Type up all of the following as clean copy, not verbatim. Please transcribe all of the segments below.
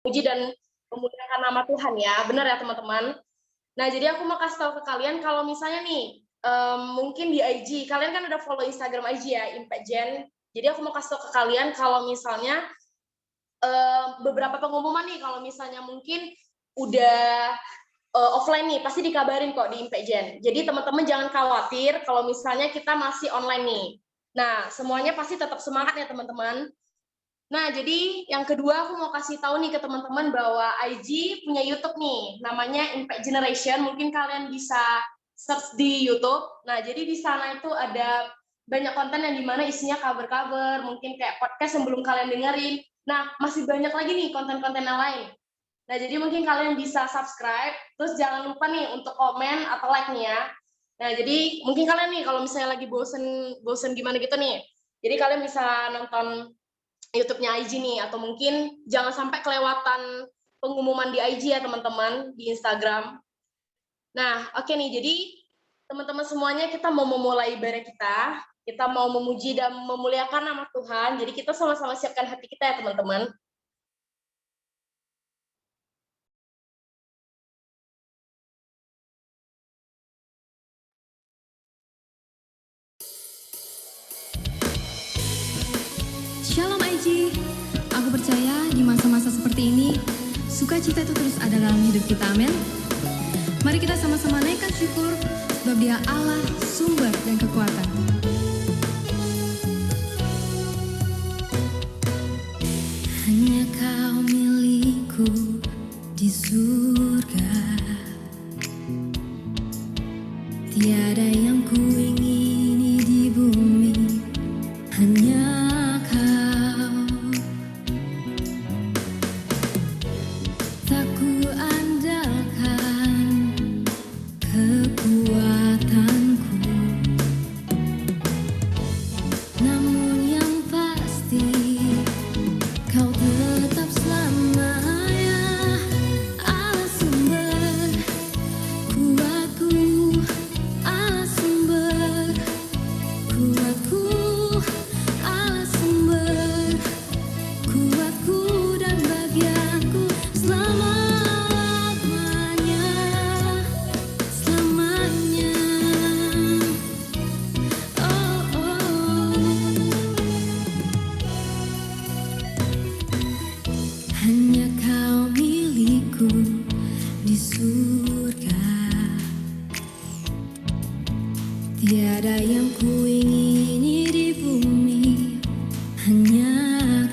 puji dan memuliakan nama Tuhan ya, benar ya teman-teman? Nah, jadi aku mau kasih tahu ke kalian kalau misalnya nih, mungkin di IG, kalian kan udah follow Instagram IG ya, Impact Gen. Jadi aku mau kasih tahu ke kalian kalau misalnya beberapa pengumuman nih, kalau misalnya mungkin udah offline nih, pasti dikabarin kok di Impact Gen. Jadi teman-teman jangan khawatir kalau misalnya kita masih online nih. Nah, semuanya pasti tetap semangat ya teman-teman. Nah, jadi yang kedua aku mau kasih tahu nih ke teman-teman bahwa IG punya YouTube nih, namanya Impact Generation. Mungkin kalian bisa search di YouTube. Nah, jadi di sana itu ada banyak konten yang dimana isinya cover-cover, mungkin kayak podcast yang belum kalian dengerin. Nah, masih banyak lagi nih konten-konten yang lain. Nah, jadi mungkin kalian bisa subscribe, terus jangan lupa nih untuk komen atau like nih ya. Nah, jadi mungkin kalian nih kalau misalnya lagi bosen gimana gitu nih, jadi kalian bisa nonton YouTube-nya IG nih, atau mungkin jangan sampai kelewatan pengumuman di IG ya teman-teman, di Instagram. Nah, oke nih, jadi teman-teman semuanya kita mau memulai ibadah kita mau memuji dan memuliakan nama Tuhan, jadi kita sama-sama siapkan hati kita ya teman-teman. Shalom IG, aku percaya di masa-masa seperti ini, sukacita itu terus ada dalam hidup kita, amin. Mari kita sama-sama naikkan syukur, sebab Dia Allah, sumber dan kekuatan. Hanya Kau milikku di surga, tiada yang kuingini di bumi, hanya Kau. Tak ku andalkan kekuatanku, namun yang pasti Kau tetap selamanya Allah sumber kuatku, Allah sumber kuatku, Allah sumber kuatku dan bagianku selamanya, selamanya. Oh, oh. Hanya Kau milikku di surga, tiada yang kuingini di bumi, hanya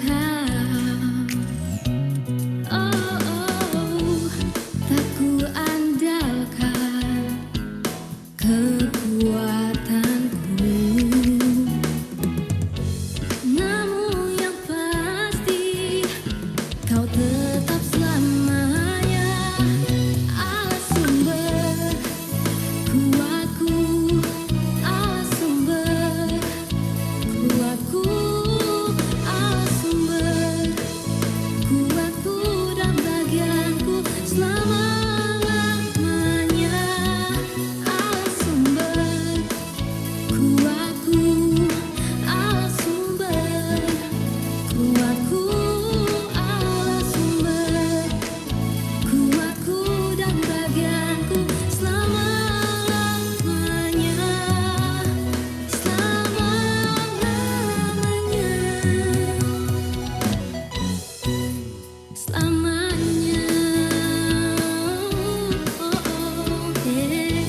Kau. Oh, oh, tak ku andalkan kekuatanku, namun yang pasti Kau tetap selamanya Allah sumber kuatku, Allah sumber kuatku, Allah sumber kuatku dan bagianku selama-lamanya. Allah sumber kuatku, Allah sumber kuatku, Allah sumber kuatku dan bagianku selama-lamanya, selama-lamanya, selamanya. Oh, oh, yeah.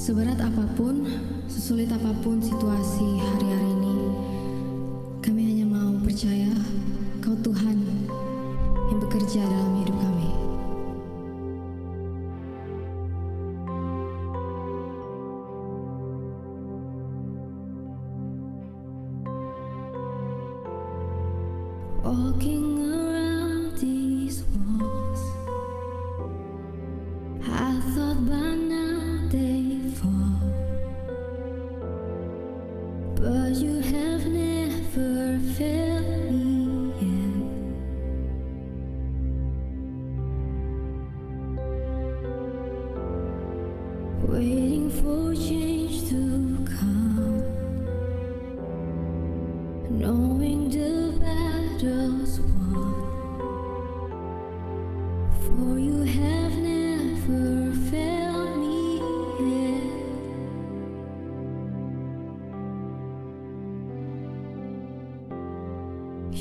Seberat apapun, sesulit apapun situasi hari-hari ini, kami hanya mau percaya Kau Tuhan yang bekerja dalam hidup kami. Walking around these walls, I thought by now they fall. but you have never failed me yet. Waiting for change to come, knowing the battle's won, for you have never failed me yet.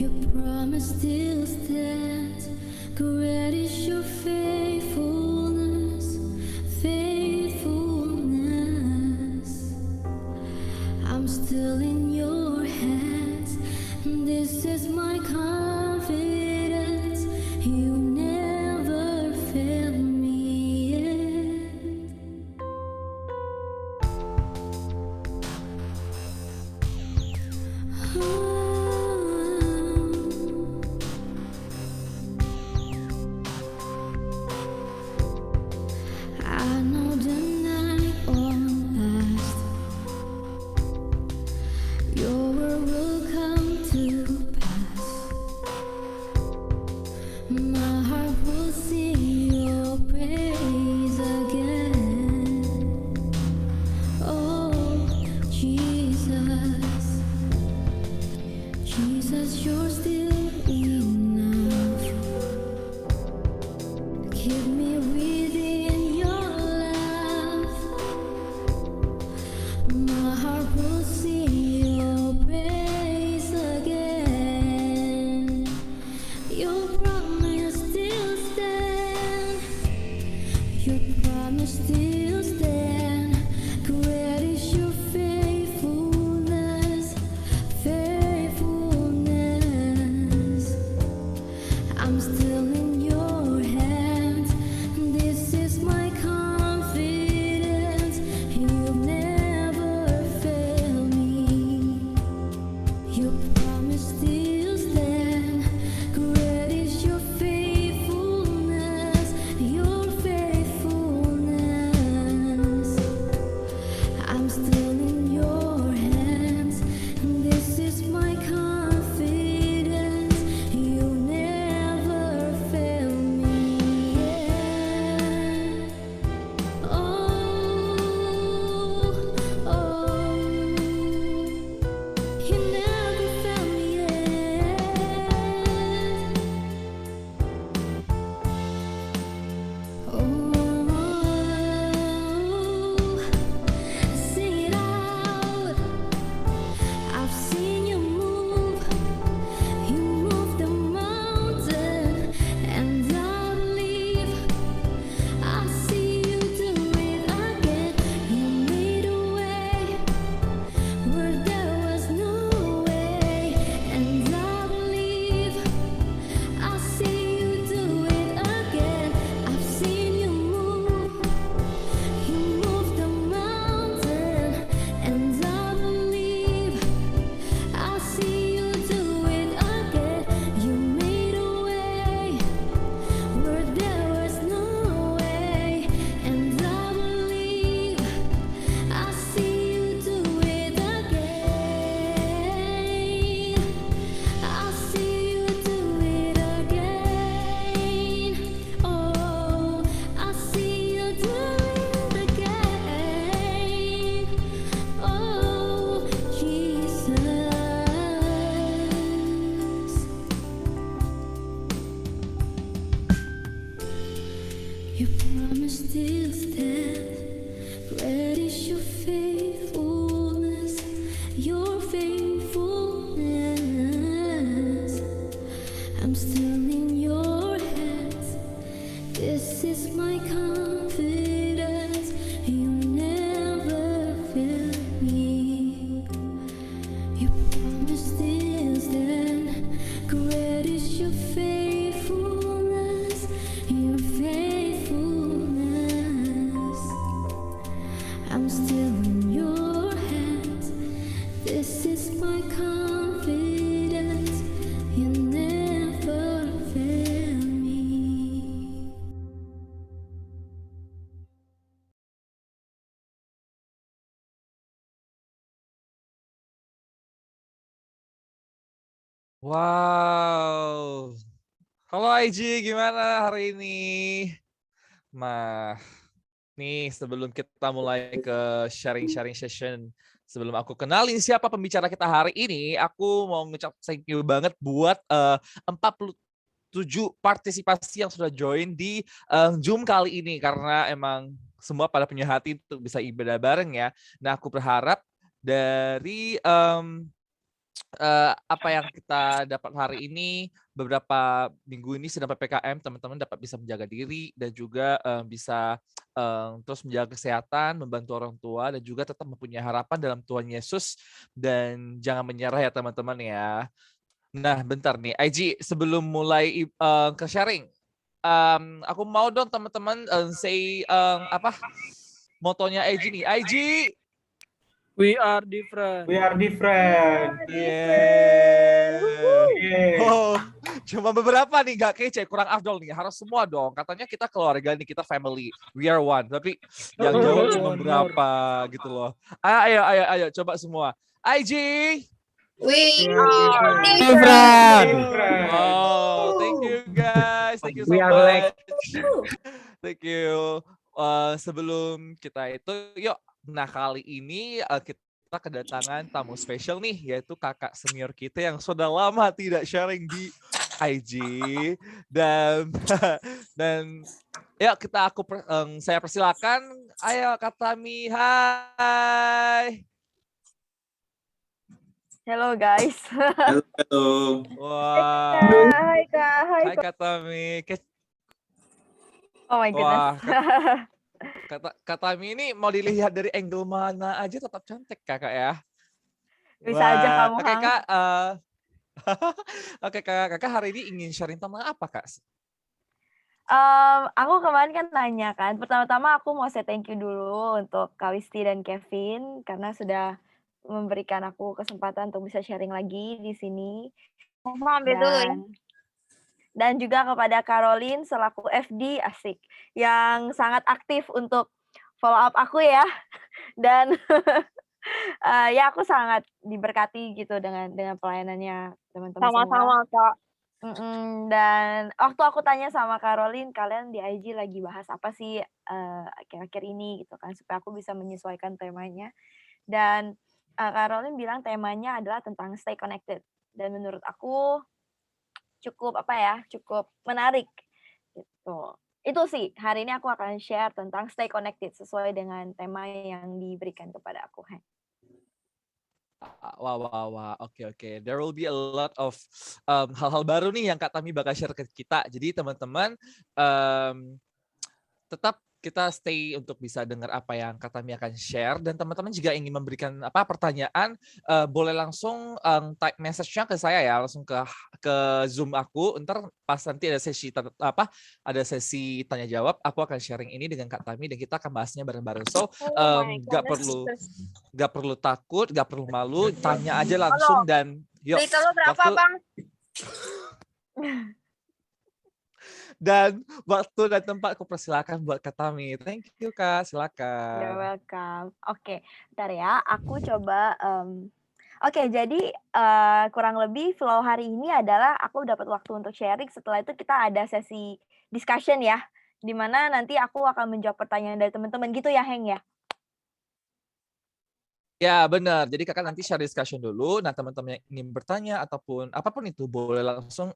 Your promise still stands, great is your faithfulness, faithfulness. I'm still in your hands, this is my confidence, you never fail me yet. I know the night won't last, your word will come to pass. My heart will sing your praise again. Oh, Jesus, Jesus, you're still enough. Keep me within your love. My heart will sing your praise again. Your promise still stand. Your promise still stand. Great is your faithfulness, faithfulness. I'm still in your hands. This is my confidence. You'll never fail me. Your promise still stand. Great is your faithfulness, your faithfulness. Wow. Halo IG, gimana hari ini? Nah, nih sebelum kita mulai ke sharing-sharing session, sebelum aku kenalin siapa pembicara kita hari ini, aku mau ngucap thank you banget buat 47 partisipasi yang sudah join di Zoom kali ini, karena emang semua pada punya hati untuk bisa ibadah bareng ya. Nah, aku berharap dari apa yang kita dapat hari ini, beberapa minggu ini sedang PPKM, teman-teman dapat bisa menjaga diri dan juga bisa terus menjaga kesehatan, membantu orang tua, dan juga tetap mempunyai harapan dalam Tuhan Yesus, dan jangan menyerah ya teman-teman ya. Nah, bentar nih, IG, sebelum mulai ke sharing, aku mau dong teman-teman say apa motonya IG nih. IG, We are different. We are different. yeah. Yeah. Oh, cuma beberapa nih nggak kece, kurang afdol nih. Harus semua dong. Katanya kita keluarga nih, kita family, we are one. Tapi yang jauh cuma berapa gitu loh. Ayo, coba semua. IG. We are different. Oh, thank you guys, thank you so We are much. like- Thank you. Sebelum kita itu, yuk. Nah, kali ini kita kedatangan tamu spesial nih, yaitu kakak senior kita yang sudah lama tidak sharing di IG, dan dan ya saya persilakan. Ayo Kak Tami, hai. Hello guys. Halo. Wah, Hai Kak. Hai hai Kak Tami. Oh my goodness. Wah, Kak Tami ini mau dilihat dari angle mana aja tetap cantik kakak ya. Bisa aja kamu, Oke Hang. Kak, oke kakak hari ini ingin sharing tentang apa Kak? Aku kemarin kan nanya kan. Pertama-tama aku mau say thank you dulu untuk Kak Wisti dan Kevin karena sudah memberikan aku kesempatan untuk bisa sharing lagi di sini. Dan juga kepada Caroline selaku FD asik yang sangat aktif untuk follow up aku ya. Dan ya aku sangat diberkati gitu dengan pelayanannya teman-teman semua. Sama-sama, Kak. Dan waktu aku tanya sama Caroline, kalian di IG lagi bahas apa sih akhir-akhir ini gitu kan, supaya aku bisa menyesuaikan temanya. Dan Caroline bilang temanya adalah tentang stay connected. Dan menurut aku cukup cukup menarik gitu. Itu sih, hari ini aku akan share tentang stay connected sesuai dengan tema yang diberikan kepada aku. Wah, oke. There will be a lot of hal-hal baru nih yang Kak Tami bakal share ke kita. Jadi teman-teman tetap kita stay untuk bisa dengar apa yang Kak Tami akan share, dan teman-teman juga ingin memberikan pertanyaan, boleh langsung type message-nya ke saya ya, langsung ke Zoom aku. Ntar pas nanti ada sesi tanya jawab, aku akan sharing ini dengan Kak Tami dan kita akan bahasnya bareng-bareng. So nggak perlu takut, nggak perlu malu, tanya aja langsung. Dan yuk. Kalau berapa, Bang? Dan waktu dan tempat aku persilakan buat Kak Tami. Thank you Kak, silakan. You're welcome. Oke, bentar ya, aku coba. Oke, jadi kurang lebih flow hari ini adalah aku dapat waktu untuk sharing. Setelah itu kita ada sesi discussion ya, di mana nanti aku akan menjawab pertanyaan dari teman-teman gitu ya, Heng ya. Ya benar, jadi kakak nanti share discussion dulu. Nah teman-teman yang ingin bertanya ataupun apapun itu boleh langsung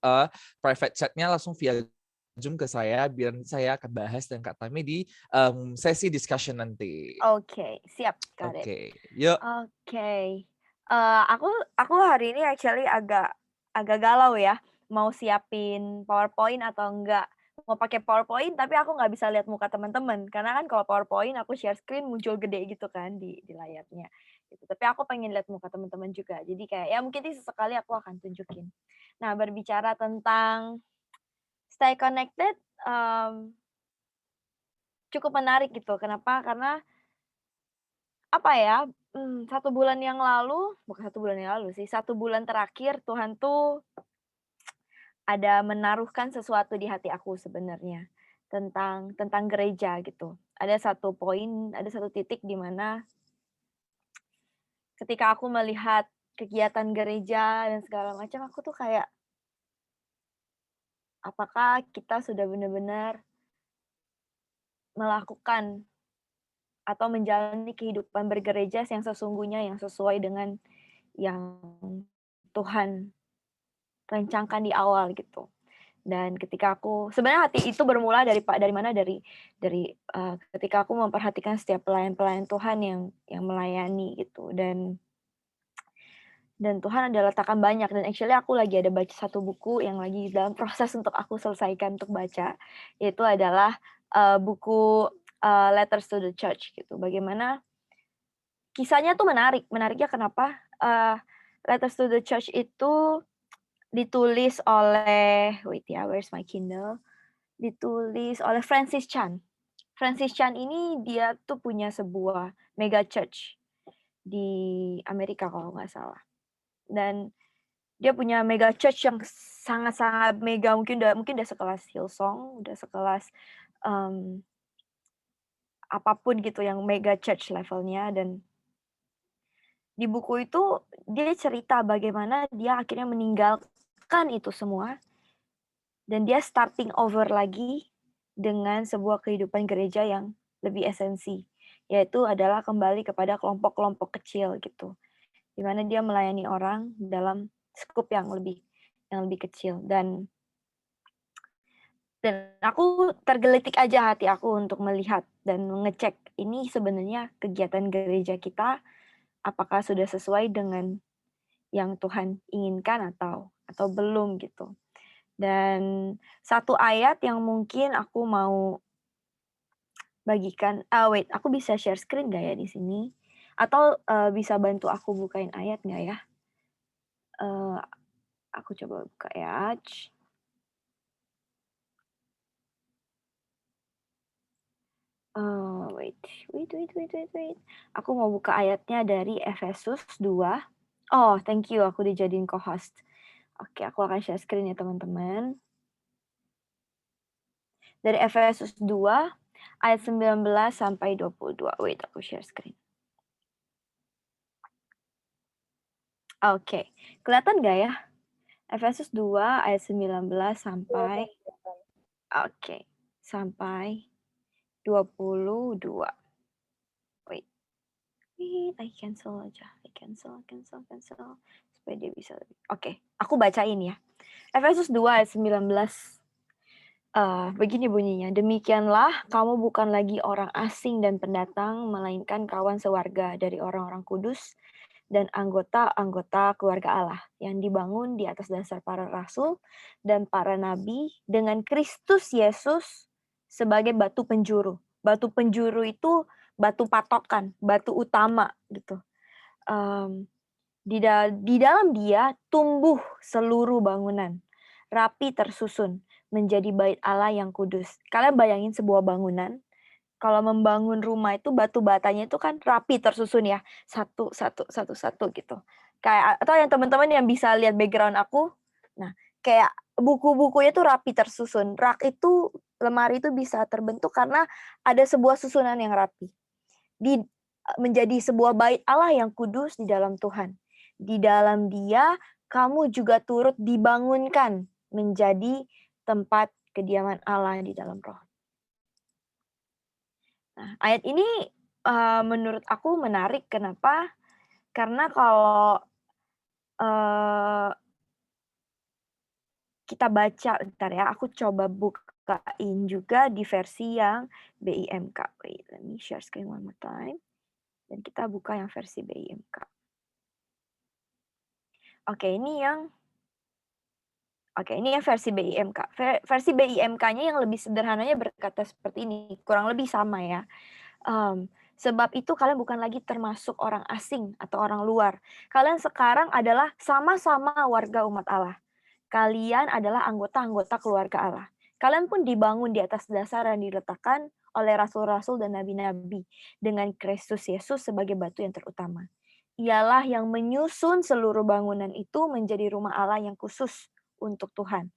private chatnya langsung via Zoom ke saya, biar saya akan bahas dengan Kak Tami di sesi discussion nanti. Oke, siap. Oke, yuk. Oke, aku hari ini actually agak galau ya, mau siapin PowerPoint atau enggak. Mau pakai PowerPoint tapi aku nggak bisa lihat muka teman-teman, karena kan kalau PowerPoint aku share screen muncul gede gitu kan di layarnya. Gitu. Tapi aku pengen lihat muka teman-teman juga. Jadi kayak ya mungkin sesekali aku akan tunjukin. Nah, berbicara tentang stay connected, cukup menarik gitu. Kenapa? Karena apa ya? 1 bulan yang lalu, bukan 1 bulan yang lalu sih, 1 bulan terakhir Tuhan tuh ada menaruhkan sesuatu di hati aku sebenarnya tentang gereja gitu. Ada satu poin, ada satu titik di mana ketika aku melihat kegiatan gereja dan segala macam, aku tuh kayak, apakah kita sudah benar-benar melakukan atau menjalani kehidupan bergereja yang sesungguhnya, yang sesuai dengan yang Tuhan rencangkan di awal gitu. Dan ketika aku sebenarnya hati itu bermula dari mana, dari ketika aku memperhatikan setiap pelayan-pelayan Tuhan yang melayani gitu. Dan Tuhan ada letakkan banyak, dan actually aku lagi ada baca satu buku yang lagi dalam proses untuk aku selesaikan untuk baca, yaitu adalah buku Letters to the Church gitu. Bagaimana kisahnya tuh menariknya kenapa Letters to the Church itu ditulis oleh where's my Kindle, ditulis oleh Francis Chan. Francis Chan ini dia tuh punya sebuah mega church di Amerika kalau nggak salah. Dan dia punya mega church yang sangat-sangat mega, mungkin udah sekelas Hillsong, udah sekelas apapun gitu yang mega church levelnya. Dan di buku itu dia cerita bagaimana dia akhirnya meninggalkan itu semua dan dia starting over lagi dengan sebuah kehidupan gereja yang lebih esensi, yaitu adalah kembali kepada kelompok-kelompok kecil gitu, di mana dia melayani orang dalam skup yang lebih kecil. Dan aku tergelitik aja hati aku untuk melihat dan mengecek ini sebenarnya kegiatan gereja kita apakah sudah sesuai dengan yang Tuhan inginkan atau belum gitu. Dan satu ayat yang mungkin aku mau bagikan, aku bisa share screen nggak ya di sini? Atau bisa bantu aku bukain ayat nggak ya? Aku coba buka ya. Wait. Aku mau buka ayatnya dari Efesus 2. Oh, thank you, aku dijadiin co-host. Oke, aku akan share screen ya teman-teman. Dari Efesus 2 ayat 19 sampai 22. Wait, aku share screen. Oke, kelihatan nggak ya? Efesus 2 ayat 19 sampai sampai 22. Wait, I cancel aja. I cancel supaya dia bisa lebih. Oke, aku bacain ya. Efesus 2 ayat 19. Begini bunyinya, demikianlah kamu bukan lagi orang asing dan pendatang, melainkan kawan sewarga dari orang-orang kudus dan anggota-anggota keluarga Allah yang dibangun di atas dasar para rasul dan para nabi dengan Kristus Yesus sebagai batu penjuru. Batu penjuru itu batu patokan, batu utama gitu. Di dalam dia tumbuh seluruh bangunan, rapi tersusun menjadi bait Allah yang kudus. Kalian bayangin sebuah bangunan, kalau membangun rumah itu batu batanya itu kan rapi tersusun ya, satu gitu. Kayak atau yang teman-teman yang bisa lihat background aku, nah kayak buku-bukunya tuh rapi tersusun. Rak itu, lemari itu bisa terbentuk karena ada sebuah susunan yang rapi. Menjadi sebuah bait Allah yang kudus di dalam Tuhan. Di dalam Dia kamu juga turut dibangunkan menjadi tempat kediaman Allah di dalam roh. Nah, ayat ini menurut aku menarik. Kenapa? Karena kalau kita baca, bentar ya, aku coba bukain juga di versi yang BIMK. Wait, let me share screen one more time. Dan kita buka yang versi BIMK. Oke, ini yang versi BIMK. Versi BIMK-nya yang lebih sederhananya berkata seperti ini, kurang lebih sama ya. Sebab itu kalian bukan lagi termasuk orang asing atau orang luar. Kalian sekarang adalah sama-sama warga umat Allah. Kalian adalah anggota-anggota keluarga Allah. Kalian pun dibangun di atas dasar yang diletakkan oleh rasul-rasul dan nabi-nabi dengan Kristus Yesus sebagai batu yang terutama. Ialah yang menyusun seluruh bangunan itu menjadi rumah Allah yang khusus untuk Tuhan.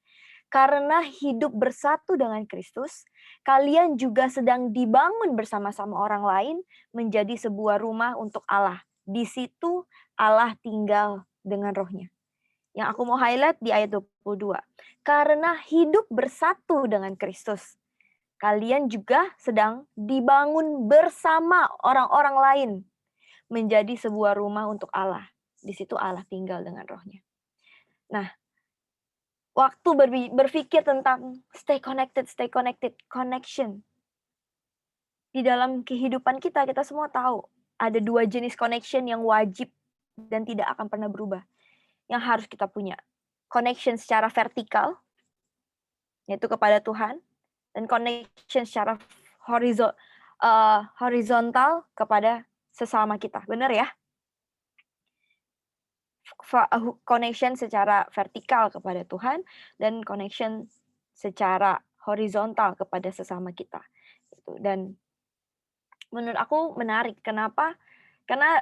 Karena hidup bersatu dengan Kristus, kalian juga sedang dibangun bersama-sama orang lain menjadi sebuah rumah untuk Allah. Di situ Allah tinggal dengan rohnya. Yang aku mau highlight di ayat 22. Karena hidup bersatu dengan Kristus, kalian juga sedang dibangun bersama orang-orang lain menjadi sebuah rumah untuk Allah. Di situ Allah tinggal dengan rohnya. Nah, waktu berpikir tentang stay connected, connection. Di dalam kehidupan kita semua tahu ada 2 jenis connection yang wajib dan tidak akan pernah berubah. Yang harus kita punya. Connection secara vertikal, yaitu kepada Tuhan, dan connection secara horizontal kepada sesama kita. Benar ya? Connection secara vertikal kepada Tuhan dan connection secara horizontal kepada sesama kita. Dan menurut aku menarik. Kenapa? Karena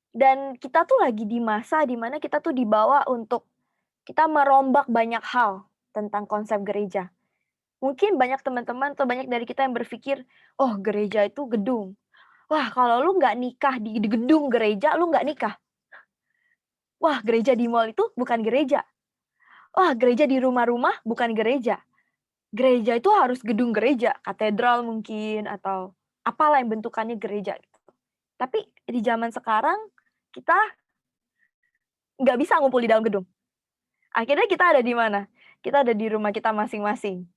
dan kita tuh lagi di masa di mana kita tuh dibawa untuk kita merombak banyak hal tentang konsep gereja. Mungkin banyak teman-teman atau banyak dari kita yang berpikir, oh gereja itu gedung. Wah, kalau lu nggak nikah di gedung gereja, lu nggak nikah. Wah, gereja di mall itu bukan gereja. Wah, gereja di rumah-rumah bukan gereja. Gereja itu harus gedung gereja, katedral mungkin, atau apalah yang bentukannya gereja. Tapi di zaman sekarang, kita nggak bisa ngumpul di dalam gedung. Akhirnya kita ada di mana? Kita ada di rumah kita masing-masing,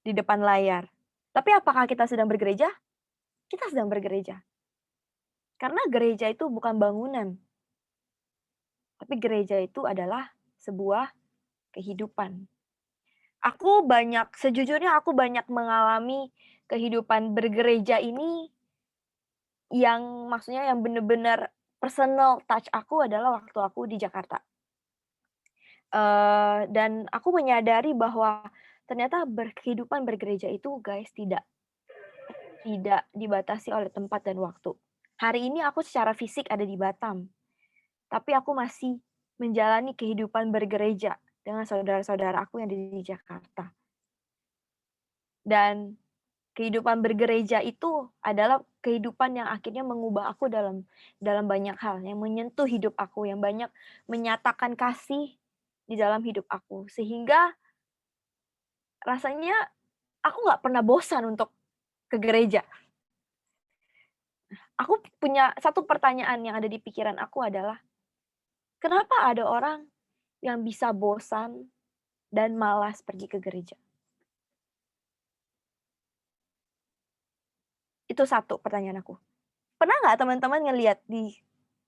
di depan layar. Tapi apakah kita sedang bergereja? Kita sedang bergereja. Karena gereja itu bukan bangunan. Tapi gereja itu adalah sebuah kehidupan. Sejujurnya aku banyak mengalami kehidupan bergereja ini yang maksudnya yang benar-benar personal touch aku adalah waktu aku di Jakarta. Dan aku menyadari bahwa ternyata kehidupan bergereja itu guys tidak dibatasi oleh tempat dan waktu. Hari ini aku secara fisik ada di Batam, tapi aku masih menjalani kehidupan bergereja dengan saudara-saudara aku yang ada di Jakarta. Dan kehidupan bergereja itu adalah kehidupan yang akhirnya mengubah aku dalam banyak hal, yang menyentuh hidup aku, yang banyak menyatakan kasih di dalam hidup aku. Sehingga rasanya aku nggak pernah bosan untuk ke gereja. Aku punya satu pertanyaan yang ada di pikiran aku adalah, kenapa ada orang yang bisa bosan dan malas pergi ke gereja? Itu satu pertanyaan aku. Pernah nggak teman-teman ngelihat di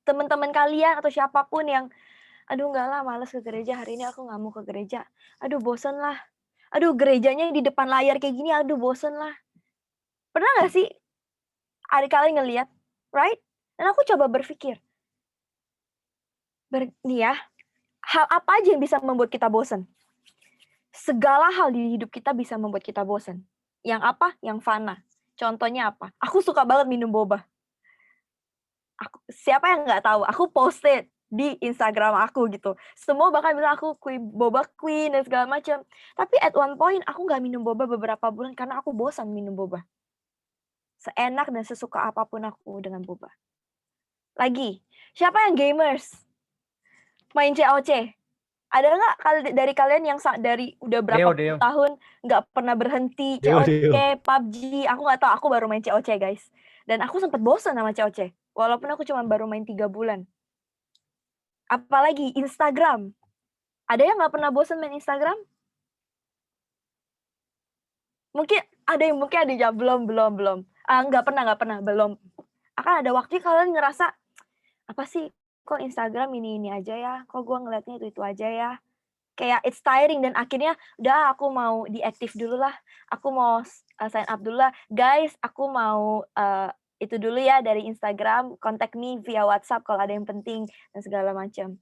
teman-teman kalian atau siapapun yang, aduh nggak lah, malas ke gereja, hari ini aku nggak mau ke gereja. Aduh bosen lah. Aduh gerejanya di depan layar kayak gini, aduh bosen lah. Pernah nggak sih adik kalian ngelihat, right? Dan aku coba berpikir, nih ya, hal apa aja yang bisa membuat kita bosen? Segala hal di hidup kita bisa membuat kita bosen. Yang apa? Yang fana. Contohnya apa? Aku suka banget minum boba. Siapa yang nggak tahu? Aku posted di Instagram aku gitu. Semua bahkan bilang aku boba queen dan segala macam. Tapi at one point aku nggak minum boba beberapa bulan karena aku bosan minum boba. Seenak dan sesuka apapun aku dengan boba. Lagi, siapa yang gamers? Main COC? Ada nggak dari kalian yang dari udah berapa tahun nggak pernah berhenti COC, PUBG? Aku nggak tahu, aku baru main COC guys. Dan aku sempat bosan sama COC. Walaupun aku cuma baru main 3 bulan. Apalagi Instagram. Ada yang nggak pernah bosan main Instagram? Mungkin ada yang belum. Nggak pernah, belum. Akan ada waktu kalian ngerasa, apa sih, kok Instagram ini aja ya, kok gue ngeliatnya itu aja ya. Kayak it's tiring dan akhirnya udah aku mau diaktif dulu lah. Aku mau sign up dulu lah. Guys, aku mau itu dulu ya dari Instagram, contact me via WhatsApp kalau ada yang penting dan segala macam.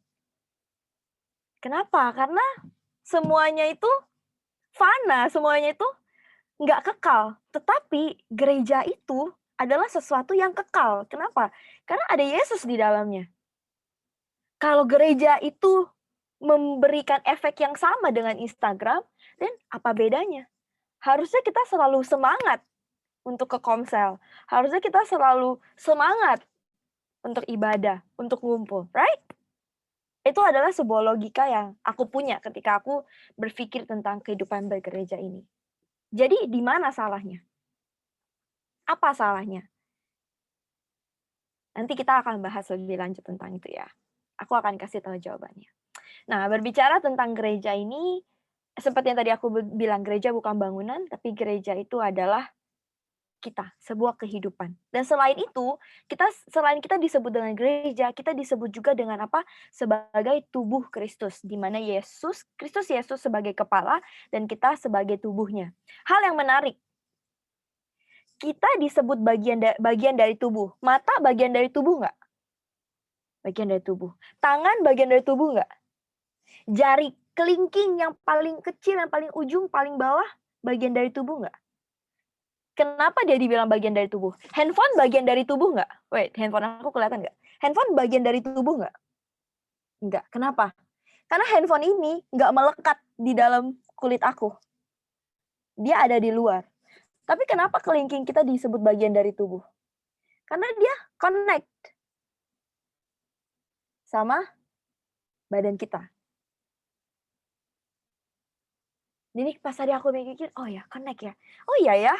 Kenapa? Karena semuanya itu fana, semuanya itu nggak kekal. Tetapi gereja itu adalah sesuatu yang kekal. Kenapa? Karena ada Yesus di dalamnya. Kalau gereja itu memberikan efek yang sama dengan Instagram, dan apa bedanya? Harusnya kita selalu semangat untuk ke komsel. Harusnya kita selalu semangat untuk ibadah, untuk ngumpul, right? Itu adalah sebuah logika yang aku punya ketika aku berpikir tentang kehidupan bergereja ini. Jadi di mana salahnya? Apa salahnya? Nanti kita akan bahas lebih lanjut tentang itu ya. Aku akan kasih tahu jawabannya. Nah, berbicara tentang gereja ini, seperti yang tadi aku bilang, gereja bukan bangunan, tapi gereja itu adalah kita, sebuah kehidupan. Dan selain itu, selain kita disebut dengan gereja, kita disebut juga dengan apa? Sebagai tubuh Kristus, di mana Kristus Yesus sebagai kepala dan kita sebagai tubuhnya. Hal yang menarik, kita disebut bagian dari tubuh. Mata bagian dari tubuh nggak? Bagian dari tubuh. Tangan bagian dari tubuh nggak? Jari kelingking yang paling kecil, yang paling ujung, paling bawah, bagian dari tubuh nggak? Kenapa dia dibilang bagian dari tubuh? Handphone bagian dari tubuh nggak? Wait, handphone aku kelihatan nggak? Handphone bagian dari tubuh nggak? Nggak. Kenapa? Karena handphone ini nggak melekat di dalam kulit aku. Dia ada di luar. Tapi kenapa kelingking kita disebut bagian dari tubuh? Karena dia connect sama badan kita. Jadi pas tadi aku mikir, oh ya, connect ya. Oh iya ya.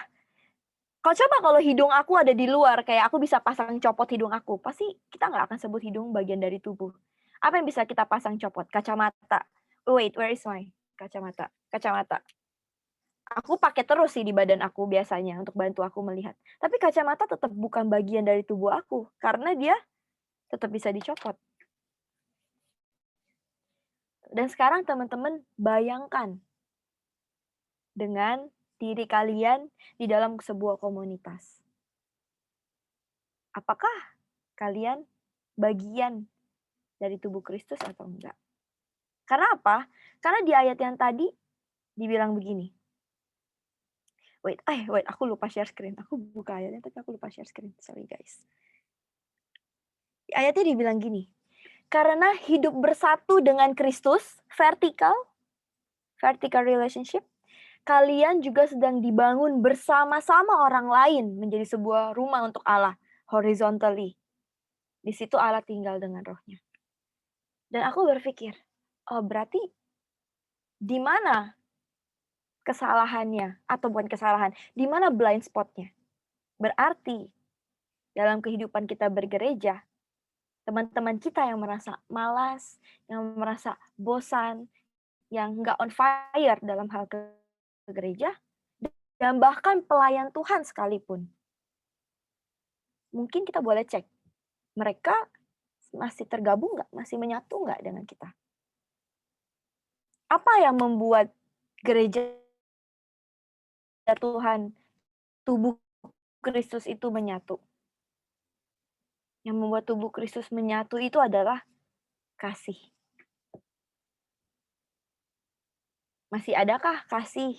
Kalau hidung aku ada di luar, kayak aku bisa pasang copot hidung aku, pasti kita nggak akan sebut hidung bagian dari tubuh. Apa yang bisa kita pasang copot? Kacamata. Wait, where is my kacamata? Kacamata. Aku pakai terus sih di badan aku biasanya untuk bantu aku melihat. Tapi kacamata tetap bukan bagian dari tubuh aku, karena dia tetap bisa dicopot. Dan sekarang teman-teman bayangkan dengan diri kalian di dalam sebuah komunitas. Apakah kalian bagian dari tubuh Kristus atau enggak? Karena apa? Karena di ayat yang tadi dibilang begini. Wait, aku lupa share screen. Aku buka ayatnya tapi aku lupa share screen. Sorry guys. Di ayatnya dibilang gini. Karena hidup bersatu dengan Kristus, vertical relationship, kalian juga sedang dibangun bersama-sama orang lain menjadi sebuah rumah untuk Allah, horizontally. Di situ Allah tinggal dengan rohnya. Dan aku berpikir, oh berarti di mana kesalahannya? Atau bukan kesalahan, di mana blind spotnya? Berarti dalam kehidupan kita bergereja, teman-teman kita yang merasa malas, yang merasa bosan, yang nggak on fire dalam hal ke gereja, dan bahkan pelayan Tuhan sekalipun. Mungkin kita boleh cek, mereka masih tergabung nggak? Masih menyatu nggak dengan kita? Apa yang membuat gereja Tuhan, tubuh Kristus itu menyatu? Yang membuat tubuh Kristus menyatu itu adalah kasih. Masih adakah kasih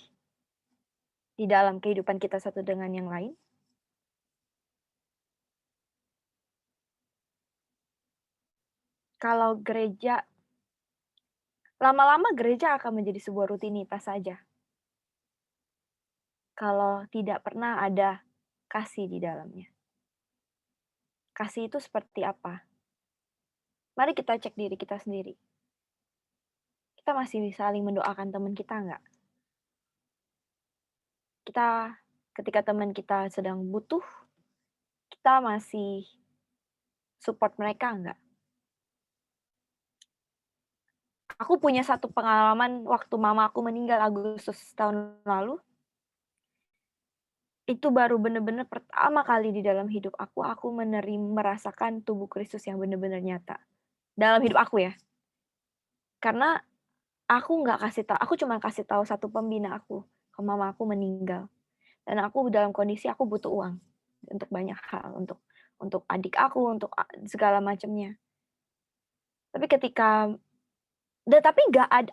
di dalam kehidupan kita satu dengan yang lain? Kalau gereja, lama-lama gereja akan menjadi sebuah rutinitas saja. Kalau tidak pernah ada kasih di dalamnya. Kasih itu seperti apa? Mari kita cek diri kita sendiri. Kita masih saling mendoakan teman kita nggak? Ketika teman kita sedang butuh, kita masih support mereka nggak? Aku punya satu pengalaman waktu mama aku meninggal Agustus tahun lalu. Itu baru benar-benar pertama kali di dalam hidup aku merasakan tubuh Kristus yang benar-benar nyata. Dalam hidup aku ya. Karena aku nggak kasih tahu, aku cuma kasih tahu satu pembina aku, kalau mama aku meninggal. Dan aku dalam kondisi aku butuh uang untuk banyak hal, untuk adik aku, untuk segala macamnya. Tapi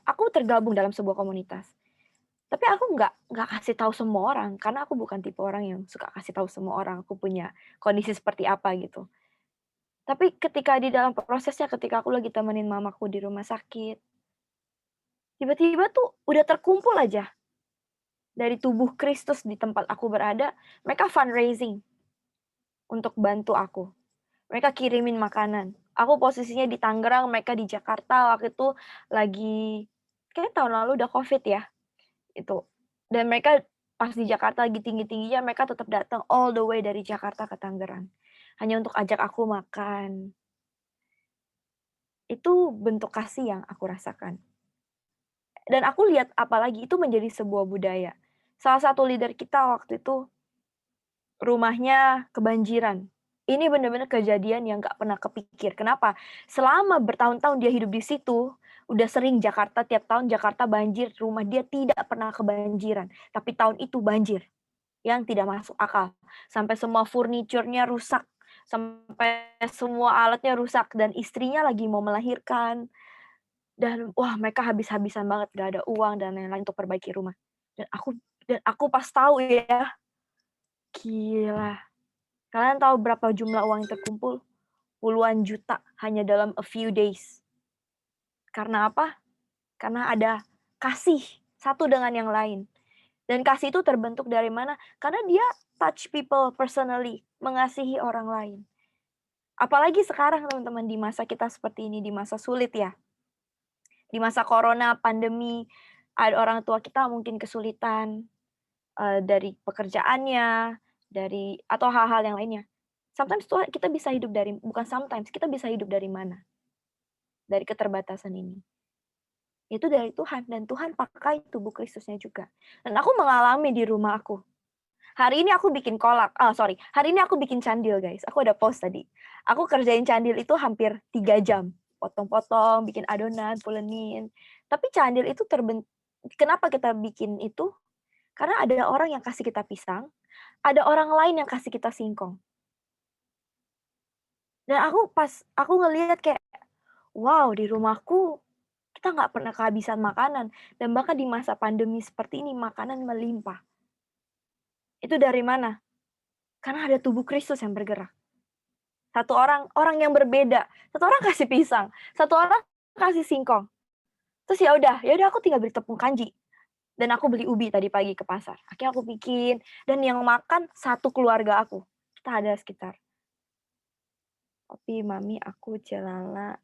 aku tergabung dalam sebuah komunitas. Tapi aku nggak kasih tahu semua orang, karena aku bukan tipe orang yang suka kasih tahu semua orang aku punya kondisi seperti apa gitu. Tapi ketika di dalam prosesnya, ketika aku lagi temenin mamaku di rumah sakit, tiba-tiba tuh udah terkumpul aja dari tubuh Kristus di tempat aku berada, mereka fundraising untuk bantu aku. Mereka kirimin makanan, Aku posisinya di Tangerang, mereka di Jakarta. Waktu itu lagi kayaknya tahun lalu udah Covid ya, itu. Dan mereka pas di Jakarta lagi tinggi-tingginya, mereka tetap datang all the way dari Jakarta ke Tangerang, hanya untuk ajak aku makan. Itu bentuk kasih yang aku rasakan. Dan aku lihat apalagi itu menjadi sebuah budaya. Salah satu leader kita waktu itu rumahnya kebanjiran. Ini benar-benar kejadian yang nggak pernah kepikir. Kenapa? Selama bertahun-tahun dia hidup di situ, udah sering Jakarta, tiap tahun Jakarta banjir, rumah dia tidak pernah kebanjiran. Tapi tahun itu banjir, yang tidak masuk akal. Sampai semua furniturnya rusak, sampai semua alatnya rusak, dan istrinya lagi mau melahirkan. Dan wah mereka habis-habisan banget, gak ada uang dan lain-lain untuk perbaiki rumah. Dan aku pas tahu ya, gila. Kalian tahu berapa jumlah uang yang terkumpul? Puluhan juta hanya dalam a few days. Karena apa? Karena ada kasih satu dengan yang lain. Dan kasih itu terbentuk dari mana? Karena dia touch people personally, mengasihi orang lain. Apalagi sekarang teman-teman di masa kita seperti ini, di masa sulit ya. Di masa corona, pandemi, ada orang tua kita mungkin kesulitan dari pekerjaannya, atau hal-hal yang lainnya. Sometimes tuh kita bisa hidup dari, bukan sometimes, kita bisa hidup dari mana? Dari keterbatasan ini. Itu dari Tuhan, dan Tuhan pakai tubuh Kristusnya juga. Dan aku mengalami di rumah aku. Hari ini aku bikin hari ini aku bikin candil guys. Aku ada post tadi. Aku kerjain candil itu hampir 3 jam. Potong-potong, bikin adonan, pulenin. Tapi candil itu kenapa kita bikin itu? Karena ada orang yang kasih kita pisang, ada orang lain yang kasih kita singkong. Dan aku ngelihat kayak, wow, di rumahku kita nggak pernah kehabisan makanan. Dan bahkan di masa pandemi seperti ini, makanan melimpah. Itu dari mana? Karena ada tubuh Kristus yang bergerak. Satu orang yang berbeda. Satu orang kasih pisang, satu orang kasih singkong. Terus ya udah aku tinggal beli tepung kanji. Dan aku beli ubi tadi pagi ke pasar. Akhirnya aku bikin, dan yang makan satu keluarga aku. Kita ada sekitar Papi, Mami, aku, Celala,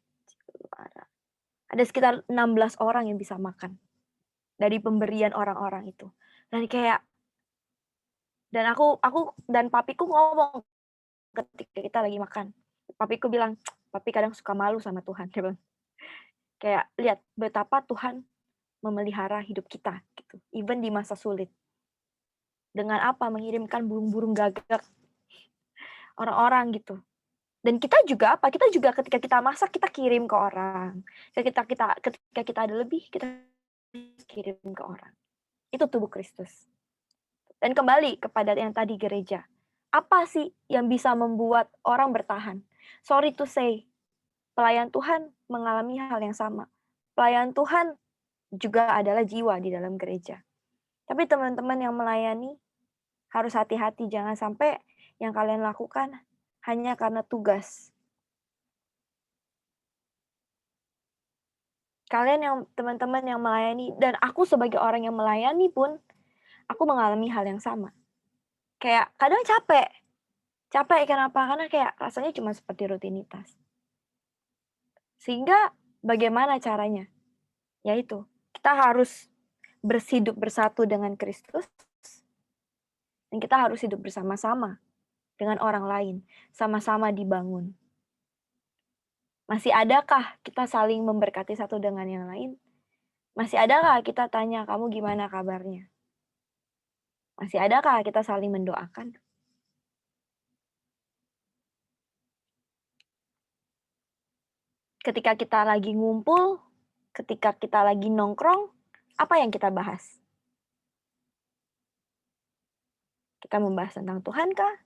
ada sekitar 16 orang yang bisa makan dari pemberian orang-orang itu. Dan aku dan papiku ngomong ketika kita lagi makan. Papiku bilang, papi kadang suka malu sama Tuhan. Dia bilang, kayak lihat betapa Tuhan memelihara hidup kita gitu. Even di masa sulit. Dengan apa? Mengirimkan burung-burung gagak orang-orang gitu. Dan kita juga apa? Kita juga ketika kita masak, kita kirim ke orang. Ketika kita ada lebih, kita kirim ke orang. Itu tubuh Kristus. Dan kembali kepada yang tadi gereja. Apa sih yang bisa membuat orang bertahan? Sorry to say, pelayan Tuhan mengalami hal yang sama. Pelayan Tuhan juga adalah jiwa di dalam gereja. Tapi teman-teman yang melayani harus hati-hati. Jangan sampai yang kalian lakukan hanya karena tugas. Kalian yang teman-teman yang melayani, dan aku sebagai orang yang melayani pun, aku mengalami hal yang sama. Kayak kadang capek. Capek kenapa? Karena kayak rasanya cuma seperti rutinitas. Sehingga bagaimana caranya? Yaitu kita harus hidup bersatu dengan Kristus, dan kita harus hidup bersama-sama dengan orang lain, sama-sama dibangun. Masih adakah kita saling memberkati satu dengan yang lain? Masih adakah kita tanya, kamu gimana kabarnya? Masih adakah kita saling mendoakan? Ketika kita lagi ngumpul, ketika kita lagi nongkrong, apa yang kita bahas? Kita membahas tentang Tuhan kah?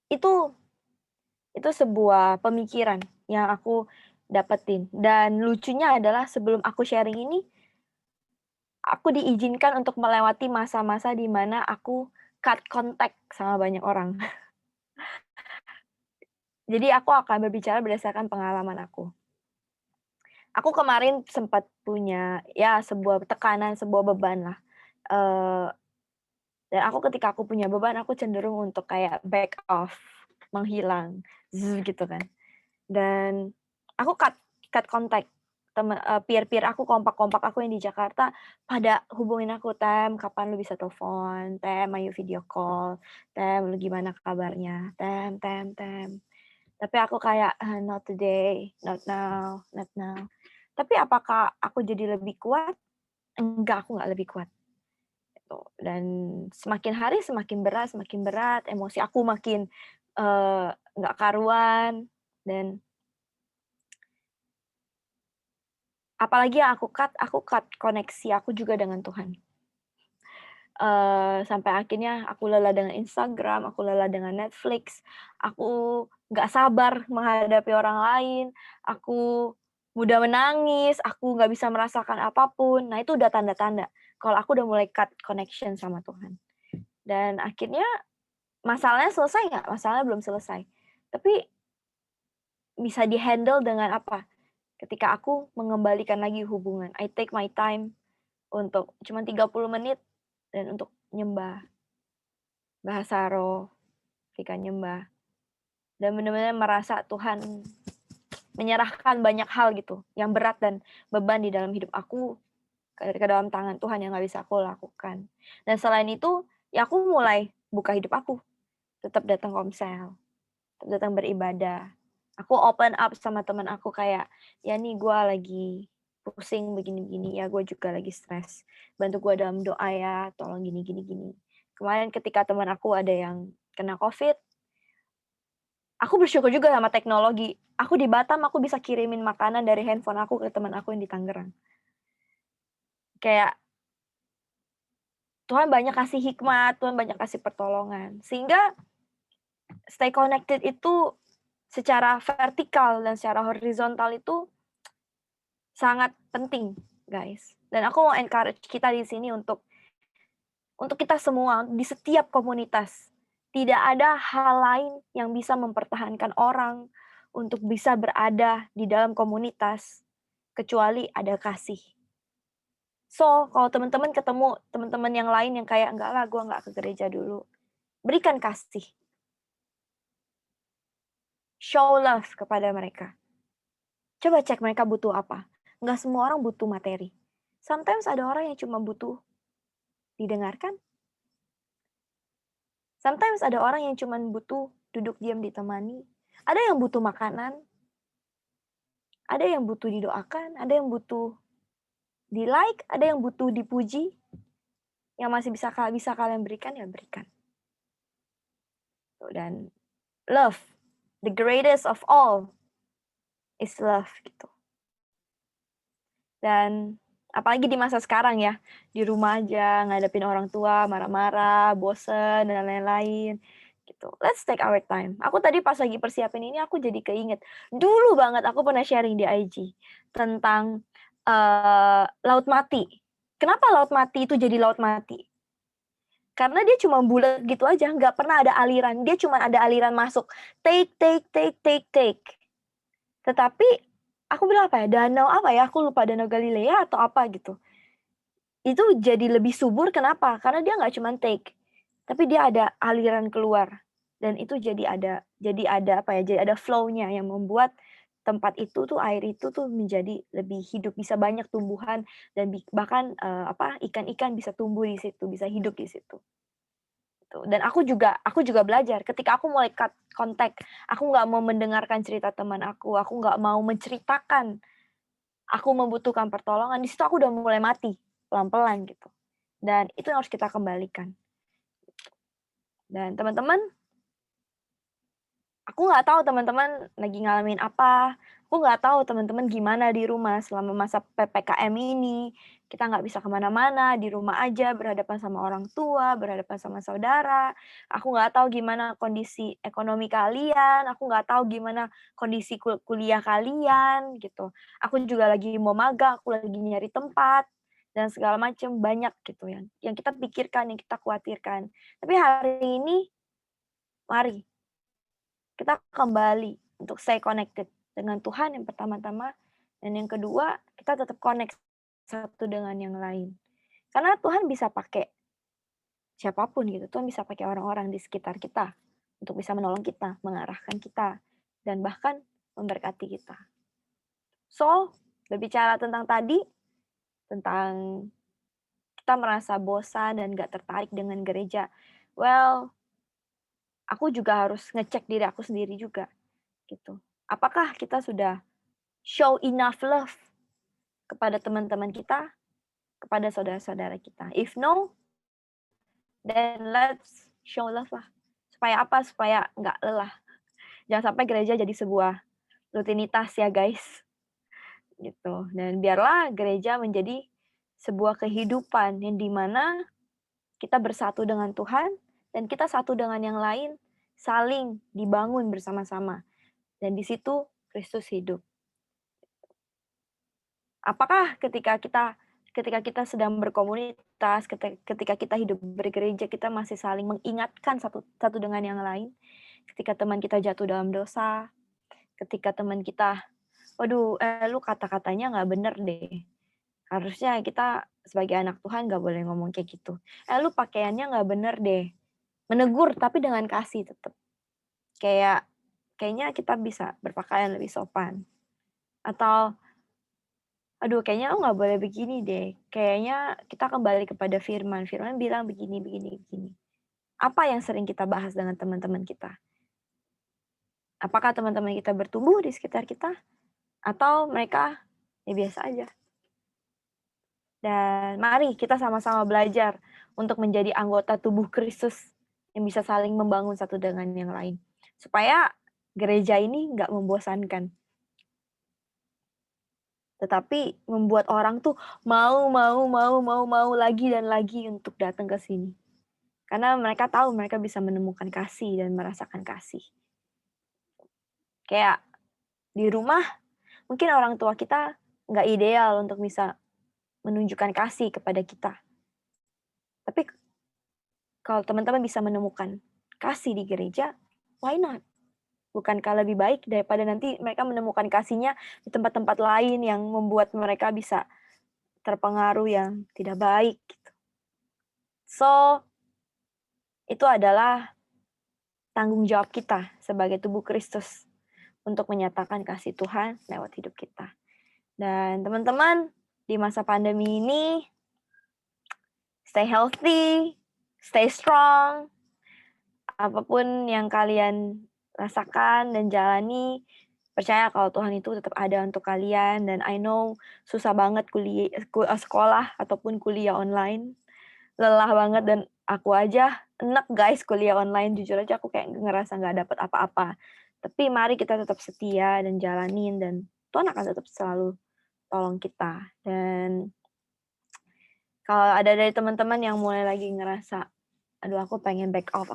Itu sebuah pemikiran yang aku dapetin. Dan lucunya adalah sebelum aku sharing ini, aku diizinkan untuk melewati masa-masa di mana aku cut contact sama banyak orang. Jadi aku akan berbicara berdasarkan pengalaman aku. Aku kemarin sempat punya ya sebuah tekanan, sebuah beban lah. Dan ketika aku punya beban, aku cenderung untuk kayak back off, menghilang, gitu kan. Dan aku cut kontak peer-peer aku, kompak-kompak aku yang di Jakarta pada hubungin aku, "Tem, kapan lu bisa telepon? Tem, ayo video call. Tem, lu gimana kabarnya? Tem, Tem, Tem." Tapi aku kayak, "Not today, not now, not now." Tapi apakah aku jadi lebih kuat? Enggak, aku nggak lebih kuat. Gitu. Dan semakin hari semakin berat, emosi aku makin nggak karuan, dan apalagi yang aku cut koneksi aku juga dengan Tuhan. Sampai akhirnya aku lelah dengan Instagram, aku lelah dengan Netflix, aku nggak sabar menghadapi orang lain, aku mudah menangis, aku nggak bisa merasakan apapun. Nah, itu udah tanda-tanda kalau aku udah mulai cut connection sama Tuhan. Dan akhirnya masalahnya selesai nggak? Masalahnya belum selesai. Tapi bisa di-handle dengan apa? Ketika aku mengembalikan lagi hubungan. I take my time untuk cuma 30 menit dan untuk nyembah, bahasa roh, ketika nyembah. Dan benar-benar merasa Tuhan menyerahkan banyak hal gitu, yang berat dan beban di dalam hidup aku ke dalam tangan Tuhan yang nggak bisa aku lakukan. Dan selain itu, ya aku mulai buka hidup aku. Tetap datang komsel, tetap datang beribadah. Aku open up sama teman aku kayak, "Ya nih gue lagi pusing begini-begini, ya gue juga lagi stres. Bantu gue dalam doa ya, tolong gini gini gini." Kemarin ketika teman aku ada yang kena COVID, aku bersyukur juga sama teknologi. Aku di Batam, aku bisa kirimin makanan dari handphone aku ke teman aku yang di Tangerang. Kayak Tuhan banyak kasih hikmat, Tuhan banyak kasih pertolongan. Sehingga stay connected itu secara vertikal dan secara horizontal itu sangat penting, guys. Dan aku mau encourage kita di sini untuk kita semua di setiap komunitas. Tidak ada hal lain yang bisa mempertahankan orang untuk bisa berada di dalam komunitas kecuali ada kasih. So, kalau teman-teman ketemu teman-teman yang lain yang kayak, "Enggak lah, gue nggak ke gereja dulu." Berikan kasih. Show love kepada mereka. Coba cek mereka butuh apa. Nggak semua orang butuh materi. Sometimes ada orang yang cuma butuh didengarkan. Sometimes ada orang yang cuma butuh duduk diam ditemani. Ada yang butuh makanan. Ada yang butuh didoakan. Ada yang butuh di-like. Ada yang butuh dipuji. Yang masih bisa kalian berikan, ya berikan. Dan love, the greatest of all is love gitu. Dan apalagi di masa sekarang ya, di rumah aja ngadepin orang tua, marah-marah, bosen dan lain-lain gitu. Let's take our time. Aku tadi pas lagi persiapin ini aku jadi keinget. Dulu banget aku pernah sharing di IG tentang laut mati. Kenapa laut mati itu jadi laut mati? Karena dia cuma bulat gitu aja, nggak pernah ada aliran. Dia cuma ada aliran masuk. Take. Tetapi aku bilang apa ya, danau apa ya, aku lupa, Danau Galilea atau apa gitu. Itu jadi lebih subur, kenapa? Karena dia nggak cuma take, tapi dia ada aliran keluar. Dan itu jadi ada apa ya, jadi ada flow-nya yang membuat tempat itu tuh, air itu tuh menjadi lebih hidup, bisa banyak tumbuhan dan bahkan ikan-ikan bisa tumbuh di situ, bisa hidup di situ. Dan aku juga belajar ketika aku mulai cut kontak, aku nggak mau mendengarkan cerita teman aku nggak mau menceritakan aku membutuhkan pertolongan, di situ aku udah mulai mati pelan-pelan gitu. Dan itu yang harus kita kembalikan. Dan teman-teman, aku nggak tahu teman-teman lagi ngalamin apa, aku nggak tahu teman-teman gimana di rumah selama masa PPKM ini. Kita nggak bisa kemana-mana, di rumah aja, berhadapan sama orang tua, berhadapan sama saudara. Aku nggak tahu gimana kondisi ekonomi kalian, aku nggak tahu gimana kondisi kuliah kalian, gitu. Aku juga lagi mau magang, aku lagi nyari tempat, dan segala macam, banyak gitu yang kita pikirkan, yang kita khawatirkan. Tapi hari ini, mari kita kembali untuk stay connected dengan Tuhan yang pertama-tama, dan yang kedua, kita tetap connect satu dengan yang lain. Karena Tuhan bisa pakai siapapun gitu. Tuhan bisa pakai orang-orang di sekitar kita untuk bisa menolong kita, mengarahkan kita, dan bahkan memberkati kita. So, berbicara tentang tadi, tentang kita merasa bosan dan gak tertarik dengan gereja. Well, aku juga harus ngecek diri aku sendiri juga gitu. Apakah kita sudah show enough love kepada teman-teman kita, kepada saudara-saudara kita? If no, then let's show love lah. Supaya apa? Supaya nggak lelah. Jangan sampai gereja jadi sebuah rutinitas ya guys. Gitu. Dan biarlah gereja menjadi sebuah kehidupan yang dimana kita bersatu dengan Tuhan dan kita satu dengan yang lain saling dibangun bersama-sama. Dan di situ Kristus hidup. Apakah ketika kita sedang berkomunitas, ketika kita hidup bergereja, kita masih saling mengingatkan satu dengan yang lain? Ketika teman kita jatuh dalam dosa, ketika teman kita, waduh, lu kata-katanya nggak bener deh. Harusnya kita sebagai anak Tuhan nggak boleh ngomong kayak gitu. Lu pakaiannya nggak bener deh. Menegur tapi dengan kasih tetap. Kayaknya kita bisa berpakaian lebih sopan. Atau, aduh kayaknya lu nggak boleh begini deh. Kayaknya kita kembali kepada firman. Firman bilang begini. Apa yang sering kita bahas dengan teman-teman kita? Apakah teman-teman kita bertumbuh di sekitar kita? Atau mereka ya biasa aja? Dan mari kita sama-sama belajar untuk menjadi anggota tubuh Kristus yang bisa saling membangun satu dengan yang lain. Supaya gereja ini nggak membosankan. Tetapi membuat orang tuh mau lagi dan lagi untuk datang ke sini. Karena mereka tahu mereka bisa menemukan kasih dan merasakan kasih. Kayak di rumah, mungkin orang tua kita nggak ideal untuk bisa menunjukkan kasih kepada kita. Tapi kalau teman-teman bisa menemukan kasih di gereja, why not? Bukankah lebih baik daripada nanti mereka menemukan kasihnya di tempat-tempat lain yang membuat mereka bisa terpengaruh yang tidak baik. Gitu. So, itu adalah tanggung jawab kita sebagai tubuh Kristus untuk menyatakan kasih Tuhan lewat hidup kita. Dan teman-teman, di masa pandemi ini, stay healthy, stay strong, apapun yang kalian rasakan dan jalani, percaya kalau Tuhan itu tetap ada untuk kalian. Dan I know susah banget sekolah ataupun kuliah online, lelah banget, dan aku aja enak guys kuliah online, jujur aja aku kayak ngerasa nggak dapat apa-apa. Tapi mari kita tetap setia dan jalanin, dan Tuhan akan tetap selalu tolong kita. Dan kalau ada dari teman-teman yang mulai lagi ngerasa, aduh aku pengen back off,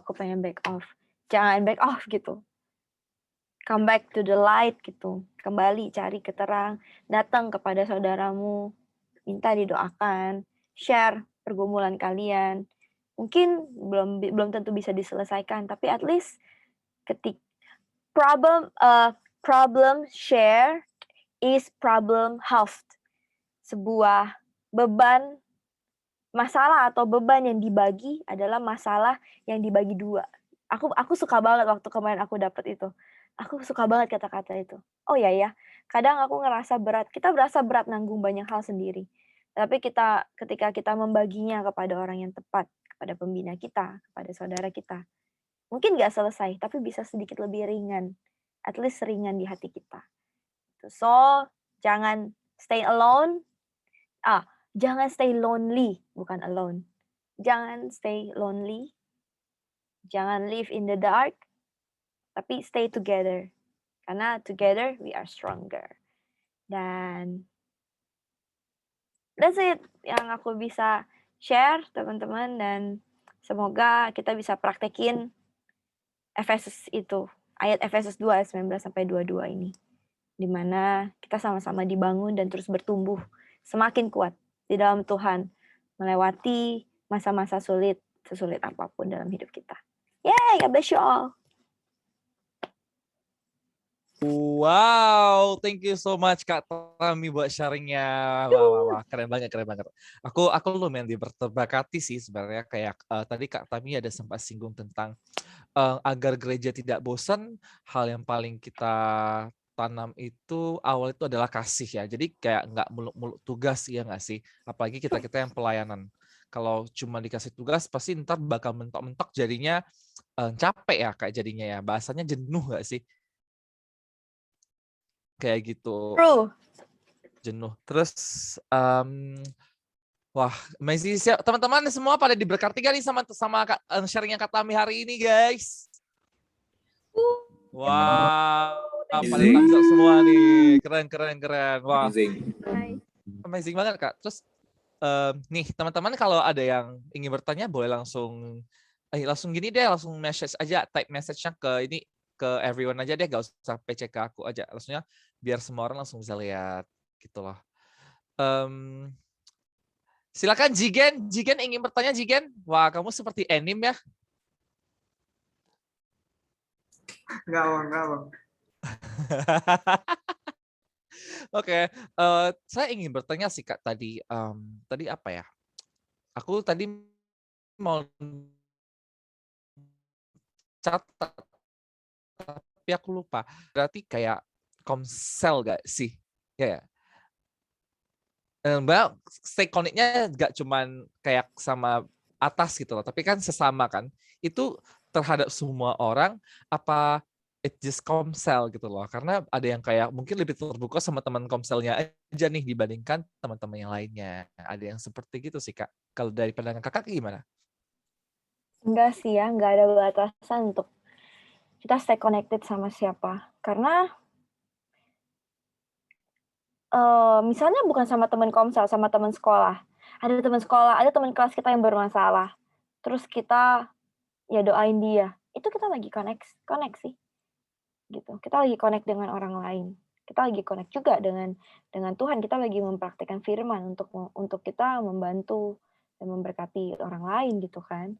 jangan back off gitu. Come back to the light gitu. Kembali cari keterang, datang kepada saudaramu, minta didoakan, share pergumulan kalian. Mungkin belum tentu bisa diselesaikan, tapi at least ketik problem share is problem halved. Sebuah beban, masalah atau beban yang dibagi adalah masalah yang dibagi dua. Aku suka banget waktu kemarin aku dapat itu. Aku suka banget kata-kata itu. Oh ya, kadang aku ngerasa berat. Kita berasa berat nanggung banyak hal sendiri. Tapi ketika kita membaginya kepada orang yang tepat, kepada pembina kita, kepada saudara kita, mungkin nggak selesai, tapi bisa sedikit lebih ringan. At least ringan di hati kita. So, jangan stay alone. Jangan stay lonely, bukan alone. Jangan stay lonely. Jangan live in the dark. Tapi stay together. Karena together we are stronger. Dan that's it yang aku bisa share teman-teman, dan semoga kita bisa praktekin Efesus itu. Ayat Efesus 2 ayat 19 sampai 22 ini. Di mana kita sama-sama dibangun dan terus bertumbuh semakin kuat di dalam Tuhan, melewati masa-masa sulit, sesulit apapun dalam hidup kita. Yay, God bless you all. Wow, thank you so much Kak Tami buat sharingnya. Wah, keren banget, keren banget. Aku lumayan berterima sih sebenarnya kayak tadi Kak Tami ada sempat singgung tentang agar gereja tidak bosan, hal yang paling kita tanam itu awal itu adalah kasih ya. Jadi kayak nggak muluk-muluk tugas ya nggak sih? Apalagi kita yang pelayanan. Kalau cuma dikasih tugas pasti ntar bakal mentok-mentok jadinya capek ya kayak jadinya ya. Bahasanya jenuh nggak sih? Kayak gitu. True. Jenuh. Terus wah, amazing. Teman-teman semua pada diberkati gak nih sama sharingnya Kak Tami hari ini, guys? Wah, pada thumbs up semua nih. Keren. Wah, amazing banget, Kak. Terus nih, teman-teman kalau ada yang ingin bertanya boleh langsung gini deh, langsung message aja, type message-nya ke everyone aja deh, gak usah PC ke aku aja. Langsungnya biar semua orang langsung bisa lihat gitu loh. Silakan Jigen ingin bertanya Jigen. Wah, kamu seperti anime ya. Enggak, Bang. Oke, saya ingin bertanya sih Kak tadi apa ya? Aku tadi mau catat tapi aku lupa. Berarti kayak komsel gak sih? Ya. Mbak, stay connect-nya gak cuman kayak sama atas gitu loh, tapi kan sesama kan. Itu terhadap semua orang apa it just komsel gitu loh. Karena ada yang kayak mungkin lebih terbuka sama teman komselnya aja nih dibandingkan teman-teman yang lainnya. Ada yang seperti gitu sih Kak. Kalau dari pandangan Kakak gimana? Enggak sih ya, enggak ada batasan untuk kita stay connected sama siapa. Karena misalnya bukan sama teman komsel, sama teman sekolah. Ada teman sekolah, ada teman kelas kita yang bermasalah. Terus kita ya doain dia. Itu kita lagi koneksi gitu. Kita lagi connect dengan orang lain. Kita lagi connect juga dengan Tuhan. Kita lagi mempraktikkan firman untuk kita membantu dan memberkati orang lain gitu kan.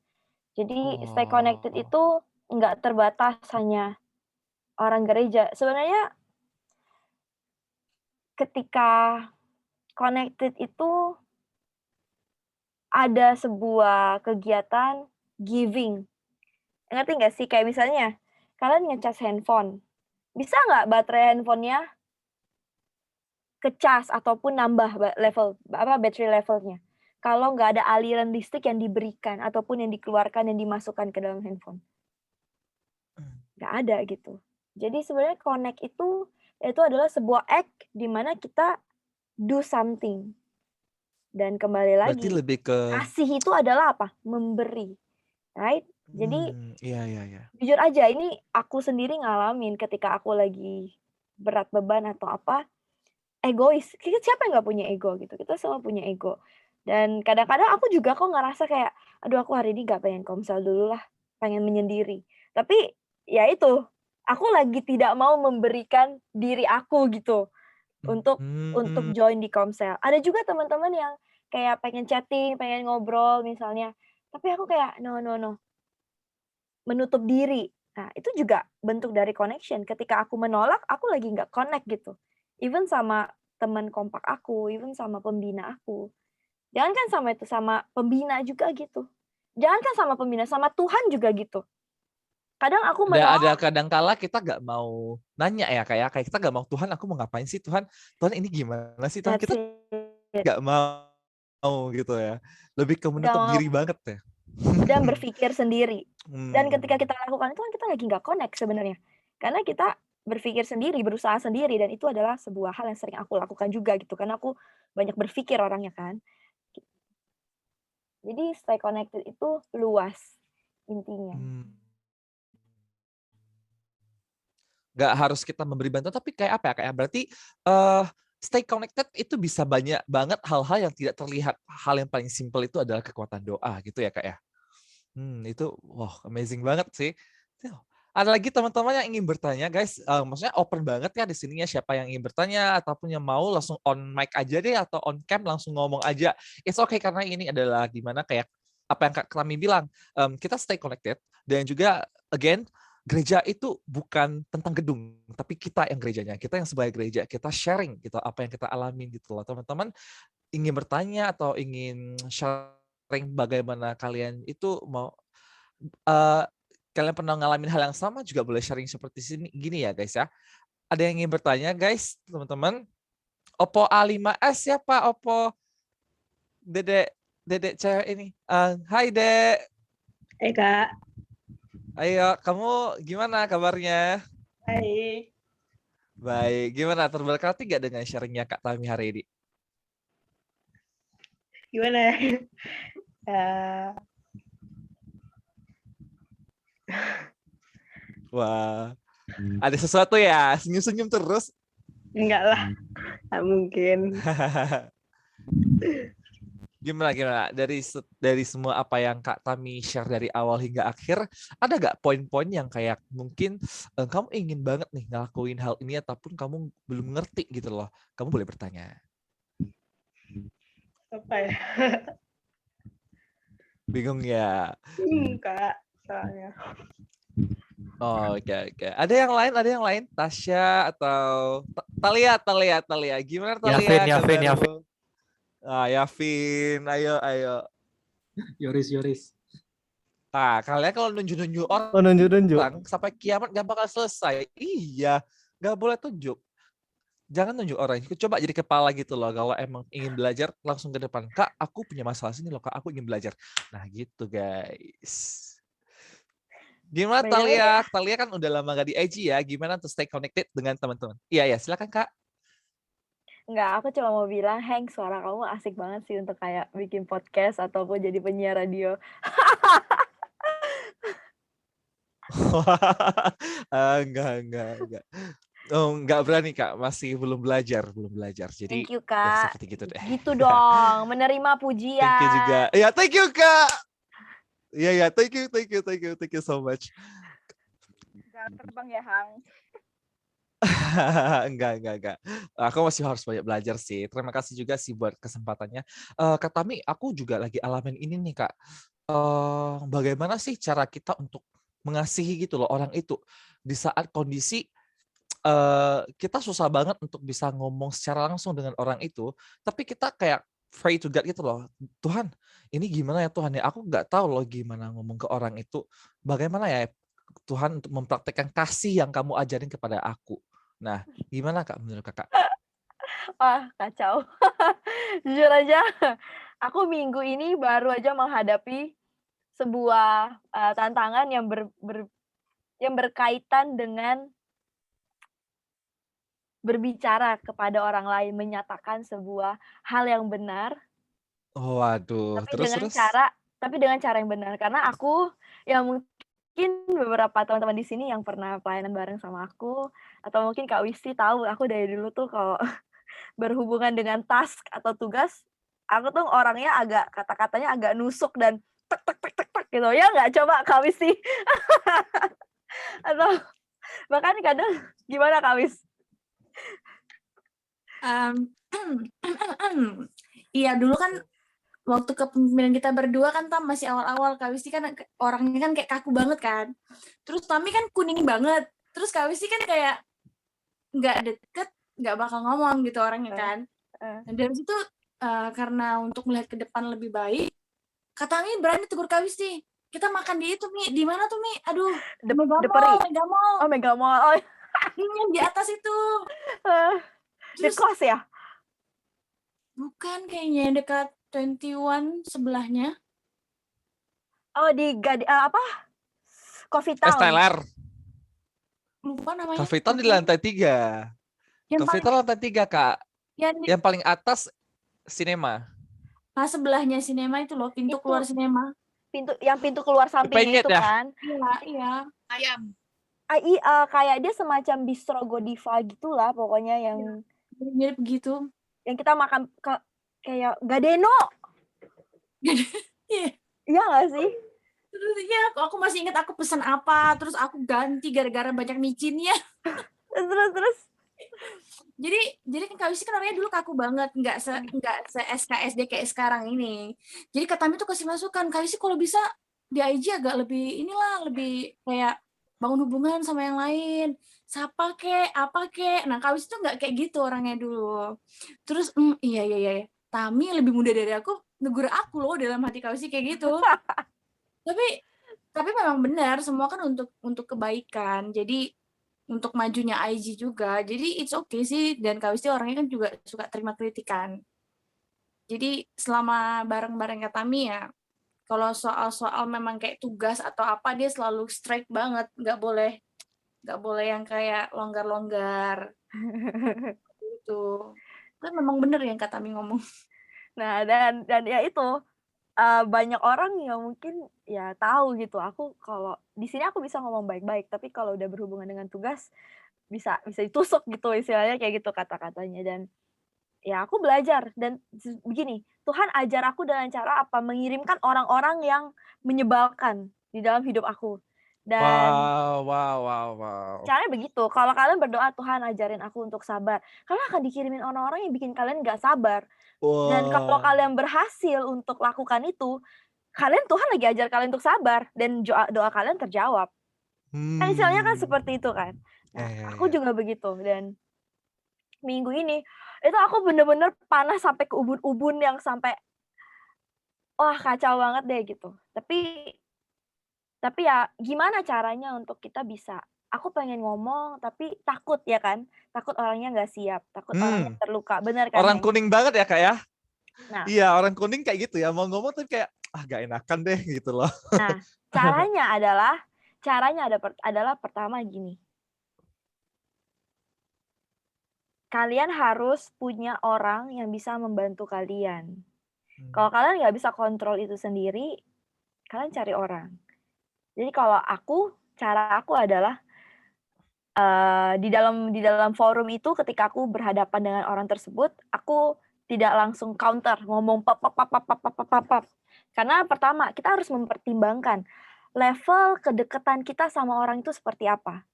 Jadi stay connected itu nggak terbatas hanya orang gereja. Sebenarnya ketika connected itu ada sebuah kegiatan giving. Ngerti nggak sih? Kayak misalnya kalian ngecas handphone. Bisa nggak baterai handphonenya kecas ataupun nambah battery levelnya? Kalau nggak ada aliran listrik yang diberikan ataupun yang dikeluarkan yang dimasukkan ke dalam handphone. Nggak ada gitu. Jadi sebenarnya connect itu adalah sebuah act di mana kita do something. Dan kembali lagi, berarti lebih ke kasih itu adalah apa? Memberi. Right? Jadi iya. Jujur aja, ini aku sendiri ngalamin ketika aku lagi berat beban atau apa, egois. Siapa yang nggak punya ego gitu? Kita semua punya ego. Dan kadang-kadang aku juga kok ngerasa kayak, aduh aku hari ini nggak pengen komsel dulu lah, pengen menyendiri. Tapi ya itu, aku lagi tidak mau memberikan diri aku gitu untuk join di komsel. Ada juga teman-teman yang kayak pengen chatting, pengen ngobrol misalnya. Tapi aku kayak no. Menutup diri. Nah, itu juga bentuk dari connection. Ketika aku menolak, aku lagi nggak connect gitu. Even sama teman kompak aku, even sama pembina aku. Jangankan sama itu, sama pembina juga gitu. Jangankan sama pembina, sama Tuhan juga gitu. Kadang aku menolak. Ada kadang-kala kita nggak mau nanya ya, kayak kita nggak mau, Tuhan aku mau ngapain sih Tuhan ini gimana sih Tuhan, kita nggak mau gitu ya. Lebih ke menutup diri banget ya. Dan berpikir sendiri. Dan ketika kita lakukan itu kan kita lagi nggak connect sebenarnya. Karena kita berpikir sendiri, berusaha sendiri, dan itu adalah sebuah hal yang sering aku lakukan juga gitu. Karena aku banyak berpikir orangnya kan. Jadi stay connected itu luas intinya. Nggak harus kita memberi bantuan, tapi kayak apa ya? Kayak berarti stay connected itu bisa banyak banget hal-hal yang tidak terlihat. Hal yang paling simpel itu adalah kekuatan doa gitu ya Kak ya. Itu amazing banget sih. Ada lagi teman-teman yang ingin bertanya guys, maksudnya open banget ya di sininya, siapa yang ingin bertanya ataupun yang mau langsung on mic aja deh atau on cam langsung ngomong aja. It's okay karena ini adalah dimana kayak apa yang Kak Tami bilang, kita stay connected dan juga again gereja itu bukan tentang gedung, tapi kita yang gerejanya. Kita yang sebagai gereja, kita sharing gitu apa yang kita alamin gitu loh. Teman-teman ingin bertanya atau ingin sharing bagaimana kalian itu mau kalian pernah ngalamin hal yang sama juga boleh sharing seperti sini gini ya guys ya. Ada yang ingin bertanya guys, teman-teman? Oppo A5s ya Pak, Oppo Dedek cewek ini. Hai Dek. Kak. Ayo, kamu gimana kabarnya? Baik. Baik, gimana? Terberkati gak dengan sharingnya Kak Tami hari ini? Gimana ya? Wah, ada sesuatu ya? Senyum-senyum terus? Enggak lah, nggak mungkin. Gimana? Dari semua apa yang Kak Tami share dari awal hingga akhir, ada gak poin-poin yang kayak mungkin kamu ingin banget nih ngelakuin hal ini ataupun kamu belum ngerti gitu loh? Kamu boleh bertanya. Apa ya? Bingung ya? Kak, soalnya. Oh, oke. Ada yang lain? Tasya atau Talia. Gimana Talia? Yafin. Yafin, ayo. Yoris. Nah, kalian kalau nunjuk-nunjuk orang, Nunjuk. sampai kiamat gak bakal selesai. Iya, gak boleh tunjuk. Jangan tunjuk orang. Coba jadi kepala gitu loh. Kalau emang ingin belajar, langsung ke depan. Kak, aku punya masalah sini loh, Kak. Aku ingin belajar. Nah, gitu guys. Gimana Talia? Talia kan udah lama gak di IG ya. Gimana untuk stay connected dengan teman-teman? Iya, silakan Kak. Enggak, aku cuma mau bilang, Hank, suara kamu asik banget sih untuk kayak bikin podcast ataupun jadi penyiar radio. Enggak. Oh, enggak berani Kak, masih belum belajar. Jadi Thank you, ya Kak. seperti gitu deh. Gitu dong, menerima pujian. Thank you juga. Ya, thank you Kak. Iya, thank you so much. Jangan terbang ya, Hang. Enggak. Aku masih harus banyak belajar sih. Terima kasih juga sih buat kesempatannya. Kak Tami, aku juga lagi alamin ini nih Kak. Bagaimana sih cara kita untuk mengasihi gitu loh orang itu di saat kondisi kita susah banget untuk bisa ngomong secara langsung dengan orang itu, tapi kita kayak pray to God gitu loh. Tuhan, ini gimana ya Tuhan ya? Aku nggak tahu loh gimana ngomong ke orang itu. Bagaimana ya Tuhan untuk mempraktekkan kasih yang kamu ajarin kepada aku. Nah, gimana Kak menurut Kakak? Wah, kacau. Jujur aja, aku minggu ini baru aja menghadapi sebuah tantangan yang yang berkaitan dengan berbicara kepada orang lain, menyatakan sebuah hal yang benar. Oh, waduh. Tapi dengan cara yang benar. Karena aku, ya mungkin beberapa teman-teman di sini yang pernah pelayanan bareng sama aku, atau mungkin Kak Wisti tahu, aku dari dulu tuh kalau berhubungan dengan task atau tugas, aku tuh orangnya kata-katanya agak nusuk dan tek gitu. Ya nggak, coba Kak Wisti? Atau bahkan kadang gimana Kak Wis? Iya, dulu kan waktu kepemimpinan kita berdua kan Tam masih awal-awal, Kak Wisti kan orangnya kan kayak kaku banget kan. Terus Tami kan kuning banget. Terus Kak Wisti kan kayak nggak deket, nggak bakal ngomong gitu orangnya kan. Dan dari situ karena untuk melihat ke depan lebih baik, Kak Tami berani tegur Kak Wisti. Kita makan di itu, Mi. Di mana tuh, Mi? Aduh, Megamall. Oh, Megamall. Oh, yang di atas itu. Di kos ya? Bukan, kayaknya dekat 21 sebelahnya. Oh, di apa? Coffee Town. Esteller. Lupa namanya. Coffee Town di lantai 3. Coffee Town lantai 3, Kak. Yang paling atas sinema. Nah, sebelahnya sinema itu loh, pintu keluar sinema. Pintu keluar sampingnya itu ya? Kan? Iya. Ayam. Kayak dia semacam bistro Godiva gitulah pokoknya yang mirip begitu. Yang kita makan kayak Gadeno. Iya nggak sih? Terus ya, aku masih ingat aku pesan apa, terus aku ganti gara-gara banyak micinnya. terus. Jadi kan Kak Wisti kan orangnya dulu kaku banget, nggak se SKSD kayak sekarang ini. Jadi Kak Tami tuh kasih masukan, Kak Wisti kalau bisa di IG agak lebih kayak bangun hubungan sama yang lain, sapa kek, apa kek. Nah, Kak Wis tuh nggak kayak gitu orangnya dulu. Terus, iya, iya, iya. Tami lebih muda dari aku, negur aku loh dalam hati Kak Wis kayak gitu. Tapi memang benar, semua kan untuk kebaikan. Jadi untuk majunya IG juga. Jadi it's okay sih. Dan Kak Wis orangnya kan juga suka terima kritikan. Jadi selama bareng-bareng Kak Tami ya, kalau soal-soal memang kayak tugas atau apa dia selalu strike banget, nggak boleh yang kayak longgar-longgar gitu. Kan memang bener yang kata Tami ngomong. Nah, dan ya itu banyak orang yang mungkin ya tahu gitu. Aku kalau di sini aku bisa ngomong baik-baik, tapi kalau udah berhubungan dengan tugas bisa ditusuk gitu istilahnya kayak gitu kata-katanya. Dan ya aku belajar dan begini, Tuhan ajar aku dengan cara apa? Mengirimkan orang-orang yang menyebalkan di dalam hidup aku. Dan Wow, wow, wow, wow. caranya begitu, kalau kalian berdoa, "Tuhan ajarin aku untuk sabar," kalian akan dikirimin orang-orang yang bikin kalian nggak sabar. Dan kalau Wah. kalian berhasil untuk lakukan itu, Tuhan lagi ajar kalian untuk sabar dan doa kalian terjawab. Kan istilahnya kan seperti itu kan. Nah, aku Ya. juga begitu dan minggu ini itu aku bener-bener panas sampai ke ubun-ubun yang sampai wah kacau banget deh gitu. Tapi ya gimana caranya untuk kita bisa aku pengen ngomong tapi takut ya kan, takut orangnya nggak siap, takut orangnya terluka, bener kan Orang ya? kuning banget ya Kak ya? Nah, Iya, orang kuning kayak gitu ya, mau ngomong tapi kayak gak enakan deh gitu loh. nah caranya adalah pertama gini. Kalian harus punya orang yang bisa membantu kalian. Kalau kalian nggak bisa kontrol itu sendiri, kalian cari orang. Jadi kalau cara aku adalah di dalam forum itu ketika aku berhadapan dengan orang tersebut, aku tidak langsung counter ngomong pap. Karena pertama kita harus mempertimbangkan level kedekatan kita sama orang itu seperti apa.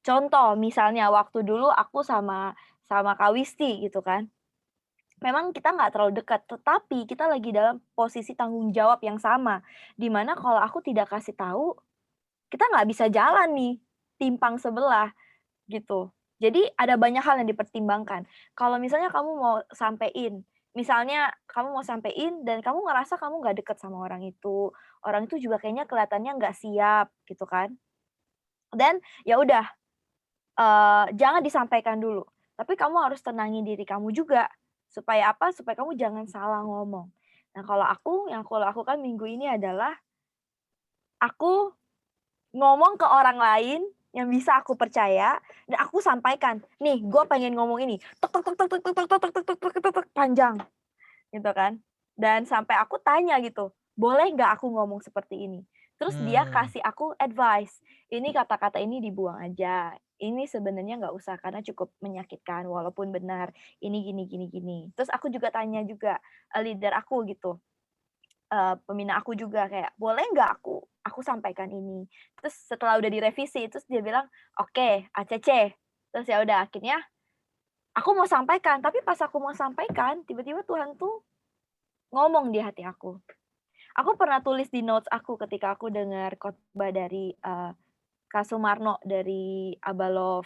Contoh misalnya waktu dulu aku sama Kak Wisti gitu kan. Memang kita nggak terlalu dekat, tetapi kita lagi dalam posisi tanggung jawab yang sama. Di mana kalau aku tidak kasih tahu, kita nggak bisa jalan nih, timpang sebelah gitu. Jadi ada banyak hal yang dipertimbangkan. Kalau misalnya kamu mau sampein dan kamu ngerasa kamu nggak deket sama orang itu juga kayaknya kelihatannya nggak siap gitu kan. Dan ya udah, jangan disampaikan dulu, tapi kamu harus tenangin diri kamu juga. Supaya apa? Supaya kamu jangan salah ngomong. Nah, kalau yang aku lakukan minggu ini adalah aku ngomong ke orang lain yang bisa aku percaya dan aku sampaikan, "Nih, gue pengen ngomong ini." Tek tek tek tek tek tek tek tek tek tek tek tek panjang. Gitu kan. Dan sampai aku tanya gitu, "Boleh nggak aku ngomong seperti ini?" Terus dia kasih aku advice, "Ini kata-kata ini dibuang aja. Ini sebenarnya nggak usah karena cukup menyakitkan walaupun benar. Ini gini gini gini." Terus aku juga tanya juga leader aku gitu. Pembina aku juga kayak, "Boleh nggak aku sampaikan ini?" Terus setelah udah direvisi, terus dia bilang, "Oke, ACC." Terus ya udah akhirnya aku mau sampaikan, tapi pas aku mau sampaikan, tiba-tiba Tuhan tuh ngomong di hati aku. Aku pernah tulis di notes aku ketika aku dengar khotbah dari Kak Sumarno dari Abalov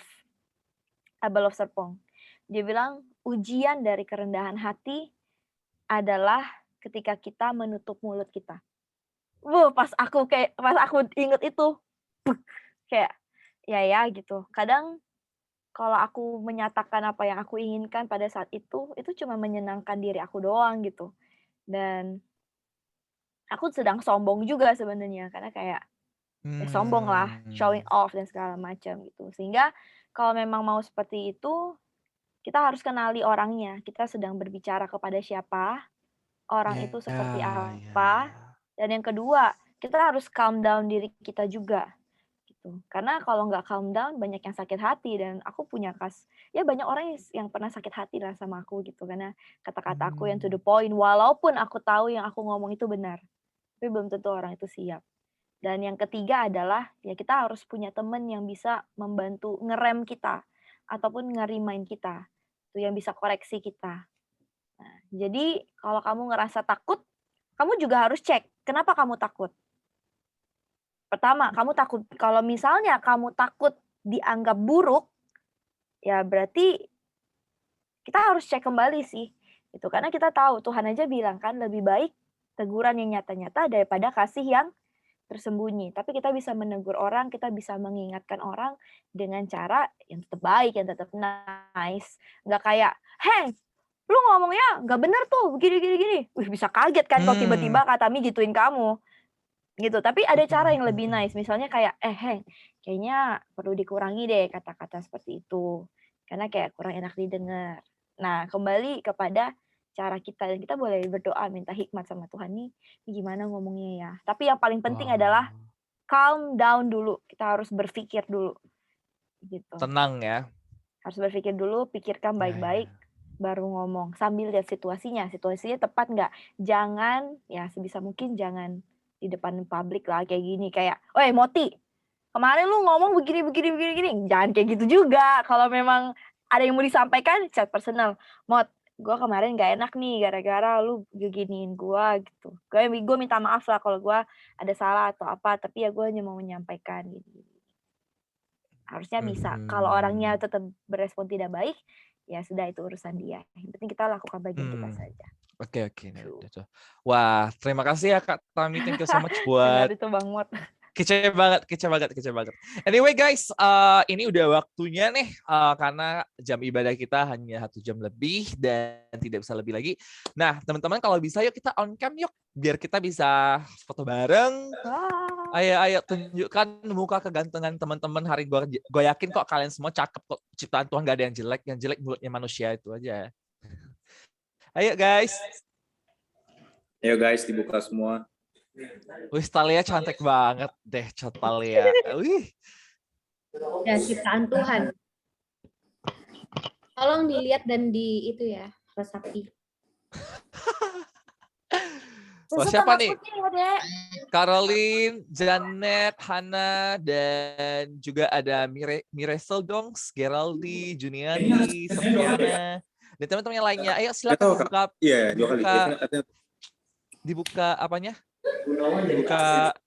Serpong. Dia bilang, ujian dari kerendahan hati adalah ketika kita menutup mulut kita. Pas aku inget itu, kayak ya gitu. Kadang kalau aku menyatakan apa yang aku inginkan pada saat itu cuma menyenangkan diri aku doang gitu. Dan aku sedang sombong juga sebenarnya karena kayak ya sombong lah, showing off dan segala macam gitu. Sehingga kalau memang mau seperti itu, kita harus kenali orangnya. Kita sedang berbicara kepada siapa, orang itu seperti apa, dan yang kedua, kita harus calm down diri kita juga gitu. Karena kalau nggak calm down, banyak yang sakit hati dan aku punya banyak orang yang pernah sakit hati lah sama aku gitu karena kata-kata aku yang to the point, walaupun aku tahu yang aku ngomong itu benar, tapi belum tentu orang itu siap. Dan yang ketiga adalah ya kita harus punya teman yang bisa membantu ngerem kita ataupun ngerimain kita, tuh yang bisa koreksi kita. Nah, jadi kalau kamu ngerasa takut, kamu juga harus cek kenapa kamu takut. pertama kamu takut, kalau misalnya kamu takut dianggap buruk, ya berarti kita harus cek kembali sih. Itu karena kita tahu Tuhan aja bilang kan lebih baik teguran yang nyata-nyata daripada kasih yang tersembunyi. Tapi kita bisa menegur orang, kita bisa mengingatkan orang dengan cara yang tetap baik, yang tetap nice. Nggak kayak, "Heng, lu ngomongnya nggak bener tuh, gini. Wih, bisa kaget kan kalau tiba-tiba Kak Tami gituin kamu. Gitu. Tapi ada cara yang lebih nice. Misalnya kayak, Heng, kayaknya perlu dikurangi deh kata-kata seperti itu. Karena kayak kurang enak didengar. Nah, kembali kepada cara kita. Dan kita boleh berdoa, minta hikmat sama Tuhan nih, ini gimana ngomongnya ya. Tapi yang paling penting adalah calm down dulu. Kita harus berpikir dulu. Gitu. Tenang ya. Harus berpikir dulu, pikirkan baik-baik, baru ngomong. Sambil lihat situasinya. Situasinya tepat nggak? Jangan, ya sebisa mungkin jangan di depan publik lah kayak gini. Kayak, "Oi Moti, kemarin lu ngomong begini. Jangan kayak gitu juga. Kalau memang ada yang mau disampaikan, chat personal. Mot, gue kemarin gak enak nih gara-gara lu giniin gue gitu. Gue minta maaf lah kalau gue ada salah atau apa. Tapi ya gue hanya mau menyampaikan gitu. Harusnya bisa. Kalau orangnya tetap berespon tidak baik, ya sudah itu urusan dia. Yang penting kita lakukan bagian kita saja. Oke. Nah, udah tuh. Wah, terima kasih ya Kak Tami, thank you so much buat Benar itu Bang Mot. kece banget. Anyway guys, ini udah waktunya nih, karena jam ibadah kita hanya 1 jam lebih dan tidak bisa lebih lagi. Nah, teman-teman kalau bisa yuk kita on cam yuk, biar kita bisa foto bareng. Wah. Ayo tunjukkan muka kegantengan teman-teman hari gue yakin kok kalian semua cakep kok, ciptaan Tuhan gak ada yang jelek mulutnya manusia itu aja. Ayo guys. Ayo guys, dibuka semua. Wih, Talia cantik banget deh, Talia. Wih. Ya, ciptaan Tuhan. Tolong dilihat dan di itu ya, resapi. Wah, siapa nih? Caroline, Janet, Hana, dan juga ada Miresel Dongs, Geraldi, Juniani, Sofiana, dan teman-teman yang lainnya. Ayo silakan buka. Iya, 2 kali. Dibuka apanya? Dibuka.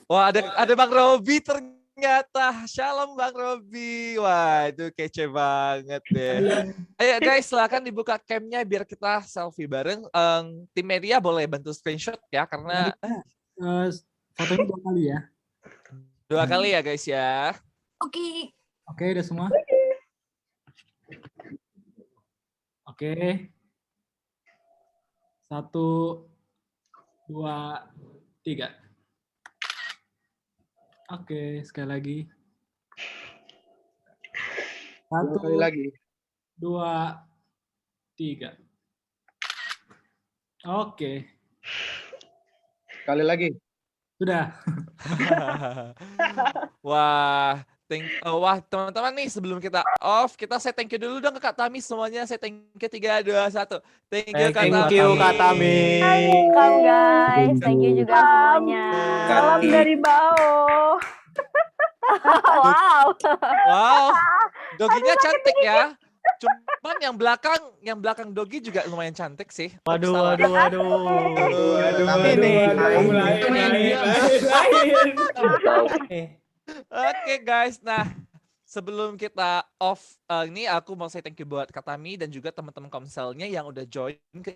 Wah, ada Bang Robi ternyata. Shalom Bang Robi. Wah, itu kece banget deh. Ayo guys, silakan dibuka cam-nya biar kita selfie bareng. Tim media boleh bantu screenshot ya, karena fotonya 2 kali ya. 2 kali ya guys ya. Oke. Oke, udah semua. Oke. 1, 2, 3. Oke, sekali lagi. 1 kali lagi. 2, 3. Oke. Sekali lagi. Sudah. Wah, wah teman-teman nih, sebelum kita off, kita say thank you dulu dong ke Kak Tami semuanya. Say thank you 3, 2, 1. Thank you Kak Tami. Thank you Kak Tami. Welcome guys, thank you juga semuanya. Salam dari bawah. Wow. Wow, doginya cantik ya. Cuman yang belakang dogi juga lumayan cantik sih. Waduh. Oke guys, nah sebelum kita off ini aku mau say thank you buat Kak Tami dan juga teman-teman komselnya yang udah join ke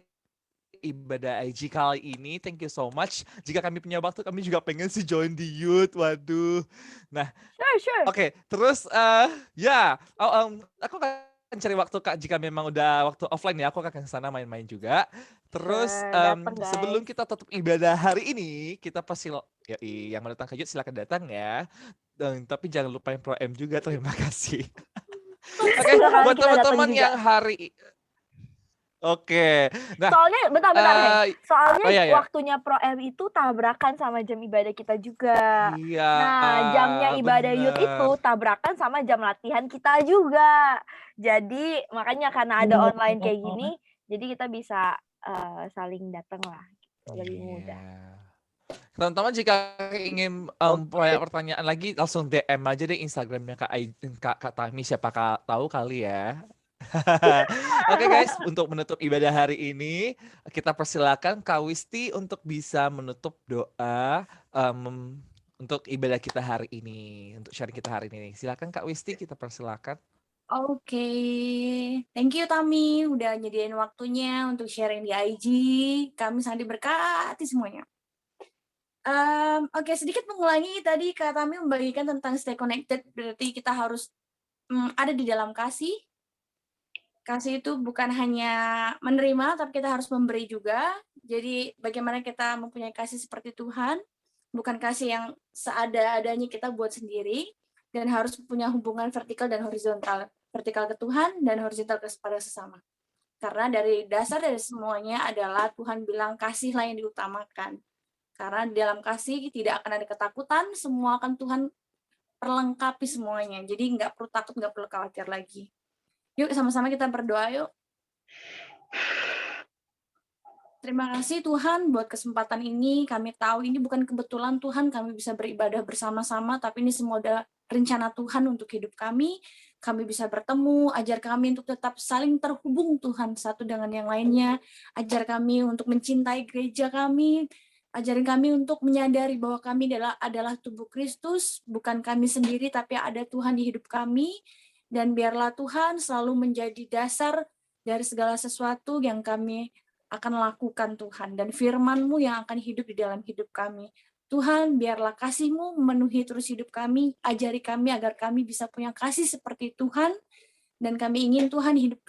ibadah IG kali ini. Thank you so much. Jika kami punya waktu, kami juga pengen sih join di Youth. Waduh. Nah, Sure. Oke, terus aku akan cari waktu Kak, jika memang udah waktu offline ya, aku akan ke sana main-main juga. Terus sebelum kita tutup ibadah hari ini, kita pasti yang mau datang ke Youth silakan datang ya. Tapi jangan lupain Pro M juga, terima kasih. Oke, buat teman-teman yang hari Oke. Nah, soalnya bentar. Soalnya iya. waktunya Pro M itu tabrakan sama jam ibadah kita juga. Iya. Nah, jamnya ibadah Youth itu tabrakan sama jam latihan kita juga. Jadi makanya karena ada online kayak gini, jadi kita bisa saling datang lah, lebih mudah. Teman-teman jika ingin pertanyaan lagi, langsung DM aja deh Instagramnya Kak Tami, siapa tahu kali ya. Oke guys, untuk menutup ibadah hari ini, kita persilakan Kak Wisti untuk bisa menutup doa untuk ibadah kita hari ini, untuk sharing kita hari ini. Silakan Kak Wisti, kita persilakan. Oke, thank you Tami udah nyediain waktunya untuk sharing di IG. Kami sangat diberkati semuanya. Oke, sedikit mengulangi tadi Kak Tami membagikan tentang stay connected, berarti kita harus ada di dalam kasih. Kasih itu bukan hanya menerima, tapi kita harus memberi juga. Jadi bagaimana kita mempunyai kasih seperti Tuhan, bukan kasih yang seada-adanya kita buat sendiri, dan harus punya hubungan vertikal dan horizontal. Vertikal ke Tuhan dan horizontal kepada sesama. Karena dari dasar dari semuanya adalah Tuhan bilang kasihlah yang diutamakan. Karena di dalam kasih tidak akan ada ketakutan, semua akan Tuhan perlengkapi semuanya. Jadi nggak perlu takut, nggak perlu khawatir lagi. Yuk sama-sama kita berdoa yuk. Terima kasih Tuhan buat kesempatan ini. Kami tahu ini bukan kebetulan Tuhan kami bisa beribadah bersama-sama, tapi ini semua ada rencana Tuhan untuk hidup kami. Kami bisa bertemu, ajar kami untuk tetap saling terhubung Tuhan satu dengan yang lainnya. Ajar kami untuk mencintai gereja kami. Ajarin kami untuk menyadari bahwa kami adalah tubuh Kristus, bukan kami sendiri, tapi ada Tuhan di hidup kami. Dan biarlah Tuhan selalu menjadi dasar dari segala sesuatu yang kami akan lakukan Tuhan, dan firman-Mu yang akan hidup di dalam hidup kami. Tuhan, biarlah kasih-Mu memenuhi terus hidup kami, ajari kami agar kami bisa punya kasih seperti Tuhan, dan kami ingin Tuhan hidup